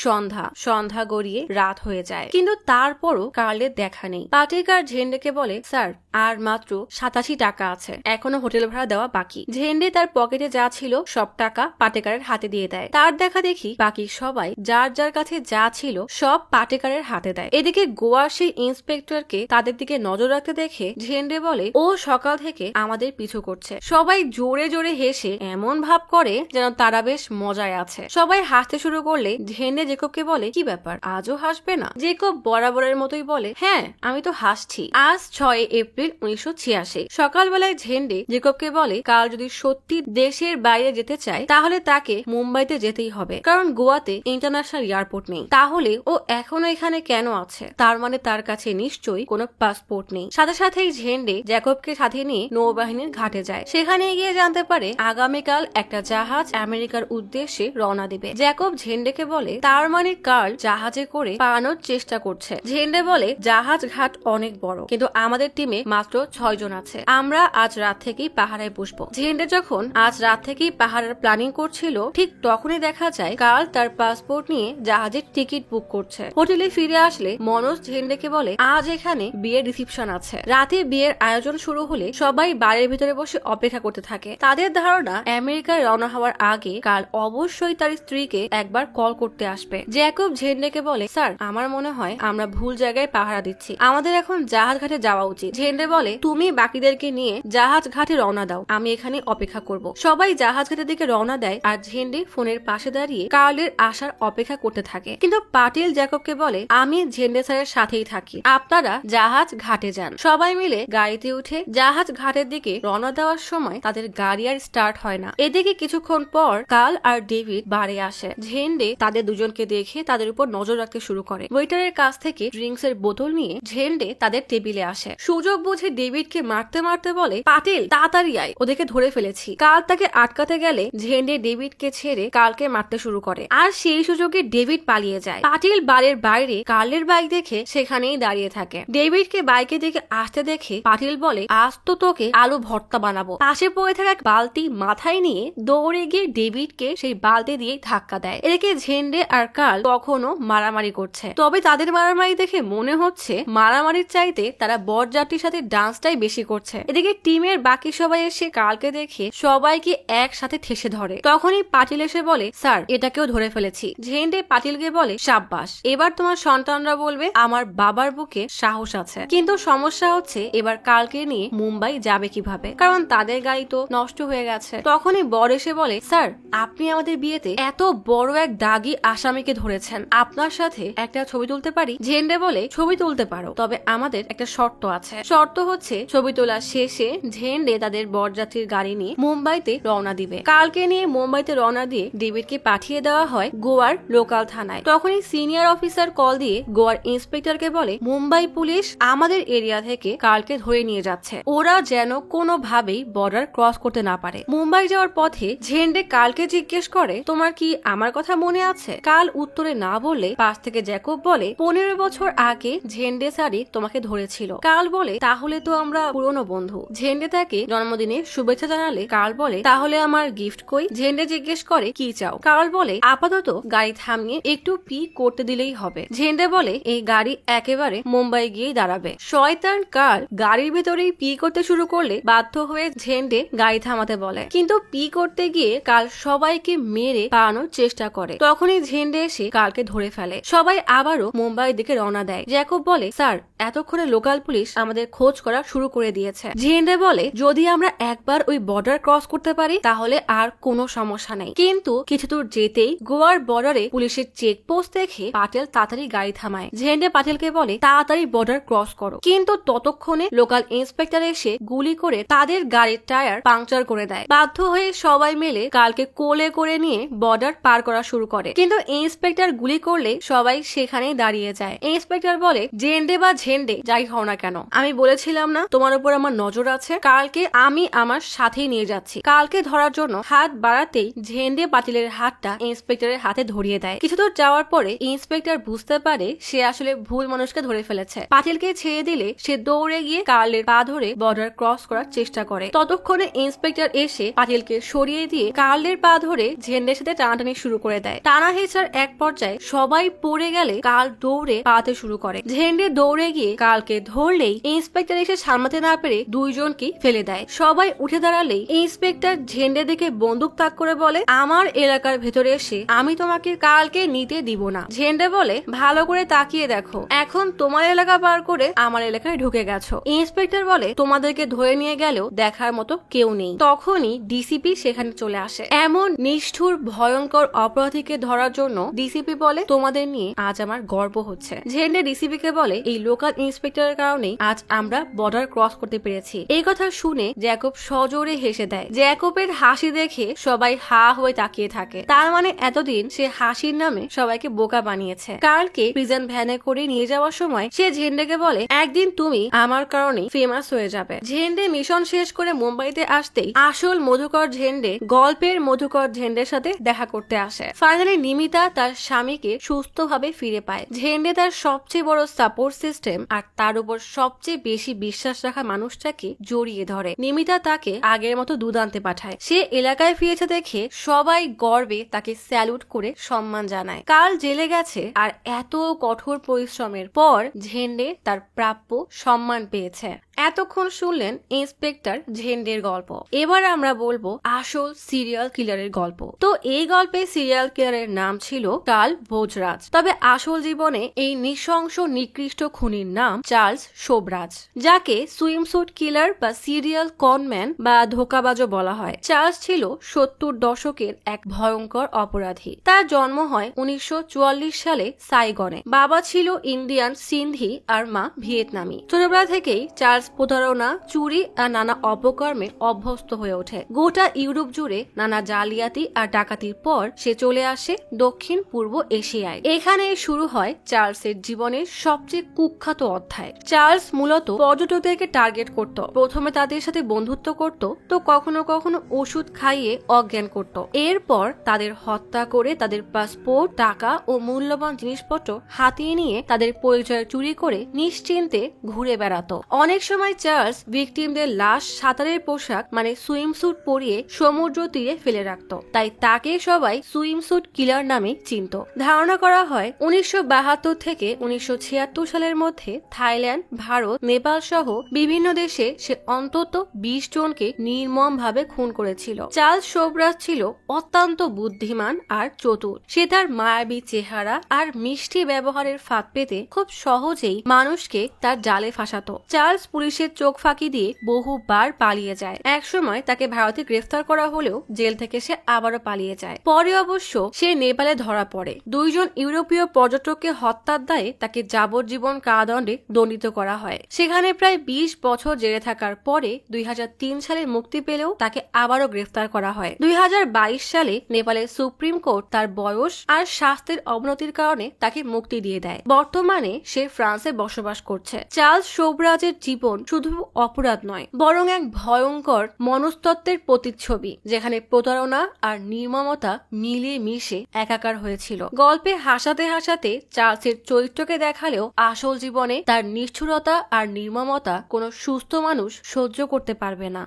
সন্ধ্যা, সন্ধ্যা গড়িয়ে রাত হয়ে যায়, কিন্তু তারপরও কার্লের দেখা নেই। পাটেকার ঝেন্ডেকে বলে স্যার আর মাত্র 87 টাকা আছে, এখনো হোটেল ভাড়া দেওয়া বাকি। ঝেন্ডে তার পকেটে যা ছিল সব টাকা পাটেকারের হাতে দিয়ে দেয়। তার দেখা দেখি বাকি সবাই যার যার কাছে যা ছিল সব পাটেকারের হাতে দেয়। এদিকে গোয়ার সেই ইন্সপেক্টরকে তাদের দিকে নজর রাখতে দেখে ঝেন্ডে বলে ও সকাল থেকে আমাদের পিছু করছে। সবাই জোরে জোরে হেসে এমন ভাব করে যেন তারা বেশ মজায় আছে। সবাই হাসতে শুরু করলে ঝেন্ডে জেকবকে বলে কি ব্যাপার আজও হাসবে না? জেকব বরাবরের মতোই বলে হ্যাঁ আমি তো হাসছি। আজ 6 এপ্রিল 1986 সকালবেলায় ঝেন্ডে জেকবকে বলে কাল যদি সত্যি দেশের বাইরে যেতে চায় তাহলে তাকে মুম্বাইতে যেতেই হবে, কারণ গোয়াতে ইন্টারন্যাশনাল এয়ারপোর্ট নেই। তাহলে ও এখনো এখানে কেন আছে? তার মানে তার কাছে নিশ্চয়ই কোনো পাসপোর্ট নেই। সাথে সাথেই ঝেন্ডে জ্যাকবকে সাথে নিয়ে নৌবাহিনীর ঘাটে যায়। সেখানে গিয়ে জানতে পারে আগামীকাল একটা জাহাজ আমেরিকার উদ্দেশ্যে রওনা দিবে। জ্যাকব ঝেন্ডেকে বলে তার মানে কার্ল জাহাজে করে পালানোর চেষ্টা করছে। ঝেন্ডে বলে জাহাজ ঘাট অনেক বড়, কিন্তু আমাদের টিমে মাত্র 6 জন আছে, আমরা আজ রাত থেকেই পাহারায় বসবো। ঝেন্ডে যখন আজ রাত থেকেই পাহাড়ের প্ল্যানিং করছিল ঠিক তখনই দেখা যায় কার্ল তার পাসপোর্ট নিয়ে জাহাজের টিকিট বুক করছে। হোটেলে ফিরে আসলে মনোজ ঝেন্ডেকে বলে আজ এখানে বিয়ের রিসেপশন আছে। রাতে বিয়ের আয়োজন শুরু হলে সবাই বাড়ির ভিতরে বসে অপেক্ষা করতে থাকে। তাদের ধারণা আমেরিকায় রওনা হওয়ার আগে কার্ল অবশ্যই তার স্ত্রীকে একবার কল করতে আসবে। জ্যাকব ঝেন্ডেকে বলে স্যার আমার মনে হয় আমরা ভুল জায়গায় পাহারা দিচ্ছি, আমাদের এখন জাহাজ ঘাটে যাওয়া উচিত। ঝেন্ডে বলে তুমি বাকিদেরকে নিয়ে জাহাজ ঘাটে রওনা দাও, আমি এখানে অপেক্ষা করব। সবাই জাহাজ ঘাটের দিকে রওনা দেয় আর ঝেন্ডে ফোনের পাশে দাঁড়িয়ে কার্লের আসার অপেক্ষা করতে থাকে। কিন্তু পাটিল জ্যাকবকে বলে আমি ঝেন্ডে স্যারের সাথেই থাকি, আপনারা জাহাজ ঘাটে যান। সবাই মিলে গাড়িতে উঠে জাহাজ ঘাটের দিকে রওনা দেওয়ার সময় তাদের গাড়ি আর স্টার্ট হয় না। এদিকে কিছুক্ষণ পর কার্ল আর ডেভিড বারে আসে। ঝেন্ডে তাদের দুজনকে দেখে তাদের উপর নজর রাখতে শুরু করে। ওয়েটারের কাছ থেকে ড্রিঙ্কস এর বোতল নিয়ে ঝেন্ডে তাদের টেবিলে আসে। সুযোগ বুঝে ডেভিডকে মারতে মারতে বলে পাটিল তাড়াতাড়ি আয়, ওদেরকে ধরে ফেলেছি। কার্ল তাকে আটকাতে গেলে ঝেন্ডে ডেভিডকে ছেড়ে কার্লকে মারতে শুরু করে আর সেই সুযোগে ডেভিড পালিয়ে যায়। পাটিল বারের বাইরে কার্লের বাইক দেখে সেখানেই দাঁড়িয়ে থাকে। ডেভিডকে বাইকে দিকে আসতে দেখে পাটিল বলে, আজ তো তোকে আলু ভর্তা বানাবো। পাশে পড়ে থাকা এক বালতি মাথায় নিয়ে দৌড়ে গিয়ে ডেভিডকে সেই বালতি দিয়ে ধাক্কা দেয়। এদিকে ঝেন্ডে আর কার্ল তখনও মারামারি করছে, তবে তাদের মারামারি দেখে মনে হচ্ছে মারামারির চাইতে তারা বরযাত্রীর সাথে ডান্সটাই বেশি করছে। এদিকে টিমের বাকি সবাই এসে কার্লকে দেখে সবাইকে একসাথে ঠেসে ধরে। তখনই পাটিল এসে বলে, স্যার এটাকেও ধরে ফেলেছি। ঝেন্ডে পাটিলকে বলে, সাব্বাস, এবার তোমার সন্তানরা বলবে আমার বাবার বুকে সাহস আছে। কিন্তু সমস্যা হচ্ছে এবার কার্লকে নিয়ে মুম্বাই যাবে কিভাবে, কারণ তাদের গাড়ি তো নষ্ট হয়ে গেছে। তখনই বর এসে বলে, স্যার আপনি আমাদের বিয়েতে এত বড় এক দাগী আসামিকে ধরেছেন, আপনার সাথে একটা ছবি তুলতে পারি? ঝেন্ডে বলে, ছবি তুলতে পারো, তবে আমাদের একটা শর্ত আছে। শর্ত হচ্ছে ছবি তোলা শেষে ঝেন্ডে তাদের বরযাত্রীর গাড়ি নিয়ে মুম্বাইতে রওনা দিবে। কালকে নিয়ে মুম্বাইতে রওনা দিয়ে ডেভিডকে পাঠিয়ে দেওয়া হয় গোয়ার লোকাল থানায়। তখনই সিনিয়র অফিসার কল দিয়ে গোয়ার ইন্সপেক্টরকে বলে, মুম্বাই পুলিশ আমাদের এরিয়া থেকে কালকে ধরে নিয়ে যাচ্ছে, ওরা যেন কোনোভাবেই বর্ডার ক্রস করতে না পারে। মুম্বাই যাওয়ার পথে ঝেন্ডে কালকে জিজ্ঞেস করে, তোমার কি আমার কথা মনে আছে? কাল উত্তরে না বললে পাশ থেকে জ্যাকব বলে, 15 বছর আগে ঝেন্ডে স্যারই তোমাকে ধরেছিল। কাল বলে, তাহলে তো আমরা পুরনো বন্ধু। ঝেন্ডে তাকে জন্মদিনে শুভেচ্ছা জানালে কাল বলে, তাহলে আমার গিফট কই? ঝেন্ডে জিজ্ঞেস করে, কি চাও? কাল বলে, আপাতত গাড়ি থামিয়ে একটু পি করতে দিলেই হবে। ঝেন্ডে বলে, এই গাড়ি একেবারে মুম্বাই গিয়েই দাঁড়াবে। শয়তান কাল গাড়ির ভেতরেই পি করতে শুরু করলে বাধ্য হয়ে ঝেন্ডে গাড়ি থামাতে বলে, কিন্তু পি করতে গিয়ে কাল সবাইকে মেরে পালানোর চেষ্টা করে। তখনই ঝেন্ডে এসে কালকে ধরে ফেলে। সবাই আবারও মুম্বাইয়ের দিকে রওনা দেয়। জ্যাকব বলে, স্যার এতক্ষণে লোকাল পুলিশ আমাদের খোঁজ করা শুরু করে দিয়েছে। ঝেন্ডে বলে, যদি আমরা একবার ওই বর্ডার ক্রস করতে পারি তাহলে আর কোনো সমস্যা নেই। কিন্তু কিছু দূর যেতেই গোয়ার বর্ডারে পুলিশের চেকপোস্ট দেখে পাটেল তাড়াতাড়ি গাড়ি থামায়। ঝেন্ডে পাটেলকে বলে, তাড়াতাড়ি বর্ডার ক্রস করো। কিন্তু ততক্ষণে লোকাল ইন্সপেক্টর এসে গুলি করে তাদের গাড়ির টায়ার পাংচার করে দেয়। বাধ্য হয়ে সবাই মিলে কালকে কোলে করে নিয়ে বর্ডার পার করা শুরু করে, কিন্তু ইন্সপেক্টর গুলি করলে সবাই সেখানেই দাঁড়িয়ে যায়। ইন্সপেক্টর বলে, ঝেন্ডে বা ঝেন্ডে যাই হও না কেন, আমি বলেছিলাম না তোমার উপর আমার নজর আছে? কালকে আমি আমার সাথেই নিয়ে যাচ্ছি। কালকে ধরার জন্য হাত বাড়াতেই ঝেন্ডে পাটিলের হাতটা ইন্সপেক্টরের হাতে ধরিয়ে দেয়। কিছু দূর যাওয়ার পরে ইন্সপেক্টর বুঝতে পারে সে আসলে ভুল মানুষকে ধরে ফেলেছে। পাটিলকে ছেড়ে দিলে সে দৌড়ে গিয়ে কার্লের পা ধরে বর্ডার ক্রস করার চেষ্টা করে। ততক্ষণে ইন্সপেক্টর এসে পাটিলকে সরিয়ে দিয়ে কার্লের পা ধরে ঝেন্ডের সাথে টানাটানি শুরু করে দেয়। টানা হেঁচার এক পর্যায়ে সবাই পড়ে গেলে কার্ল দৌড়ে পালাতে শুরু করে। ঝেন্ডে দৌড়ে গিয়ে কার্লকে ধরলেই ইন্সপেক্টর এসে সামলাতে না পেরে দুইজনকেই ফেলে দেয়। সবাই উঠে দাঁড়ালেই ইন্সপেক্টর ঝেন্ডের দিকে বন্দুক তাক করে বলে, আমার এলাকার ভেতরে এসে আমি তোমাকে কালকে নিতে দিব না। ঝেন্ডে বলে, ভালো করে তাকিয়ে দেখো, এখন তোমার এলাকা পার করে আমার এলাকায় ঢুকে গেছো। ইন্সপেক্টর বলে, তোমাদেরকে ধরে নিয়ে গেলেও দেখার মতো কেউ নেই। তখনই ডিসিপি সেখানে চলে আসে। এমন নিষ্ঠুর ভয়ঙ্কর অপরাধীকে ধরার জন্য ডিসিপি বলে, তোমাদের নিয়ে আজ আমার গর্ব হচ্ছে। ঝেন্ডে ডিসিপি কে বলে, এই লোকাল ইন্সপেক্টরের কারণেই আজ আমরা বর্ডার ক্রস করতে পেরেছি। এই কথা শুনে জ্যাকব সজোরে হেসে দেয়। জ্যাকবের হাসি দেখে সবাই হা হয়ে তাকিয়ে থাকে। তার মানে এতদিন সে হাসির নামে সবাইকে বোকা বানিয়েছে। কার্লকে প্রিজন ভ্যানে করে নিয়ে যাওয়ার সময় সে ঝেন্ডেকে বলে, একদিন তুমি আমার কারণে ফেমাস হয়ে যাবে। ঝেন্ডে মিশন শেষ করে মুম্বাইতে আসতেই আসল মধুকর ঝেন্ডে গল্পের মধুকর ঝেন্ডের সাথে দেখা করতে আসে। ফাইনালি নিমিতা তার স্বামীকে সুস্থভাবে ফিরে পায়। ঝেন্ডে তার সবচেয়ে বড় সাপোর্ট সিস্টেম আর তার উপর সবচেয়ে বেশি বিশ্বাস রাখা মানুষটাকে জড়িয়ে ধরে। নিমিতা তাকে আগের মতো দুধ আনতে পাঠায়। সে এলাকায় ফিরেছে দেখে সবাই গর্বে তাকে স্যালুট করে সম্মান জানায়। কাল জেলে গেছে আর এত কঠোর পরিশ্রমের পর ঝেন্ডে তার প্রাপ্য সম্মান পেয়েছে। এতক্ষণ শুনলেন ইন্সপেক্টর ঝেন্ডের গল্প। এবার আমরা বলবো আসল সিরিয়াল কিলারের গল্প। তো এই গল্পে সিরিয়াল কিলারের নাম ছিল কার্ল ভোজরাজ, তবে আসল জীবনে এই নৃশংস নিকৃষ্ট খুনির নাম চার্লস শোভরাজ, যাকে সুইমস্যুট কিলার বা সিরিয়াল কনম্যান বা ধোকাবাজও বলা হয়। চার্লস ছিল 70 দশকের এক ভয়ঙ্কর অপরাধী। তার জন্ম হয় 1944 সালে সাইগনে। বাবা ছিল ইন্ডিয়ান সিন্ধি আর মা ভিয়েতনামি। ছোটবেলা থেকেই চার্লস প্রতারণা, চুরি আর নানা অপকর্মে অভ্যস্ত হয়ে ওঠে। গোটা ইউরোপ জুড়ে নানা জালিয়াতি আর ডাকাতির পর সে চলে আসে দক্ষিণ পূর্ব এশিয়ায়। এখানে শুরু হয় চার্লসের জীবনের সবচেয়ে কুখ্যাত অধ্যায়। চার্লস মূলত পর্যটকদেরকে টার্গেট করত। প্রথমে তাদের সাথে বন্ধুত্ব করত, তো কখনো কখনো ওষুধ খাইয়ে অজ্ঞান করত। এরপর তাদের হত্যা করে তাদের পাসপোর্ট, টাকা ও মূল্যবান জিনিসপত্র হাতিয়ে নিয়ে তাদের পরিচয় চুরি করে নিশ্চিন্তে ঘুরে বেড়াতো। অনেক সময় চার্লস ভিকটিমদের লাশ সাঁতারের পোশাক মানে সুইমস্যুট পরিয়ে সমুদ্র তীরে ফেলে রাখত, তাই তাকে সবাই সুইমস্যুট কিলার নামে চিনত। ধারণা করা হয় 1972 থেকে 1976 সালের মধ্যে থাইল্যান্ড, ভারত, নেপাল সহ বিভিন্ন দেশে সে অন্তত 20 জনকে নির্মমভাবে খুন করেছিল। চার্লস সোবরাস ছিল অত্যন্ত বুদ্ধিমান আর চতুর। সে তার মায়াবী চেহারা আর মিষ্টি ব্যবহারের ফাঁদ পেতে খুব সহজেই মানুষকে তার জালে ফাঁসাতো। চার্লস পুলিশের চোখ ফাঁকি দিয়ে বহুবার পালিয়ে যায়। একসময় তাকে ভারতে গ্রেফতার করা হলেও জেল থেকে সে আবারও পালিয়ে যায়। পরে অবশ্য সে নেপালে ধরা পড়ে। 2 জন ইউরোপীয় পর্যটককে হত্যার দায়ে তাকে যাবজ্জীবন কারাদণ্ডে দণ্ডিত করা হয়। সেখানে প্রায় 20 বছর জেলে থাকার পরে 2003 সালে মুক্তি পেলেও তাকে আবারও গ্রেফতার করা হয়। 2022 সালে নেপালের সুপ্রিম কোর্ট তার বয়স আর স্বাস্থ্যের অবনতির কারণে তাকে মুক্তি দিয়ে দেয়। বর্তমানে সে ফ্রান্সে বসবাস করছে। চার্লস সোবরাজের জীবন শুধু অপরাধ নয়, বরং এক ভয়ঙ্কর মনস্তত্ত্বের প্রতিচ্ছবি, যেখানে প্রতারণা আর নির্মমতা মিলে মিশে একাকার হয়েছিল। গল্পে হাসাতে হাসাতে চার্লসের চরিত্রকে দেখালেও আসল জীবনে তার নিষ্ঠুরতা আর নির্মমতা কোনো সুস্থ মানুষ সহ্য করতে পারবে না।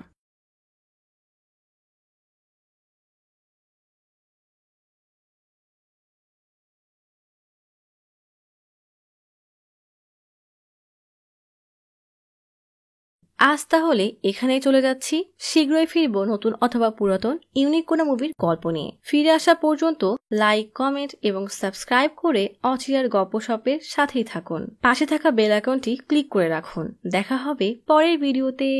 আজ তাহলে এখানেই চলে যাচ্ছি। শীঘ্রই ফিরবো নতুন অথবা পুরাতন ইউনিক কোনো মুভির গল্প নিয়ে। ফিরে আসা পর্যন্ত লাইক, কমেন্ট এবং সাবস্ক্রাইব করে অচিরার গপ্পসপের সাথেই থাকুন। পাশে থাকা বেল আইকনটি ক্লিক করে রাখুন। দেখা হবে পরের ভিডিওতে।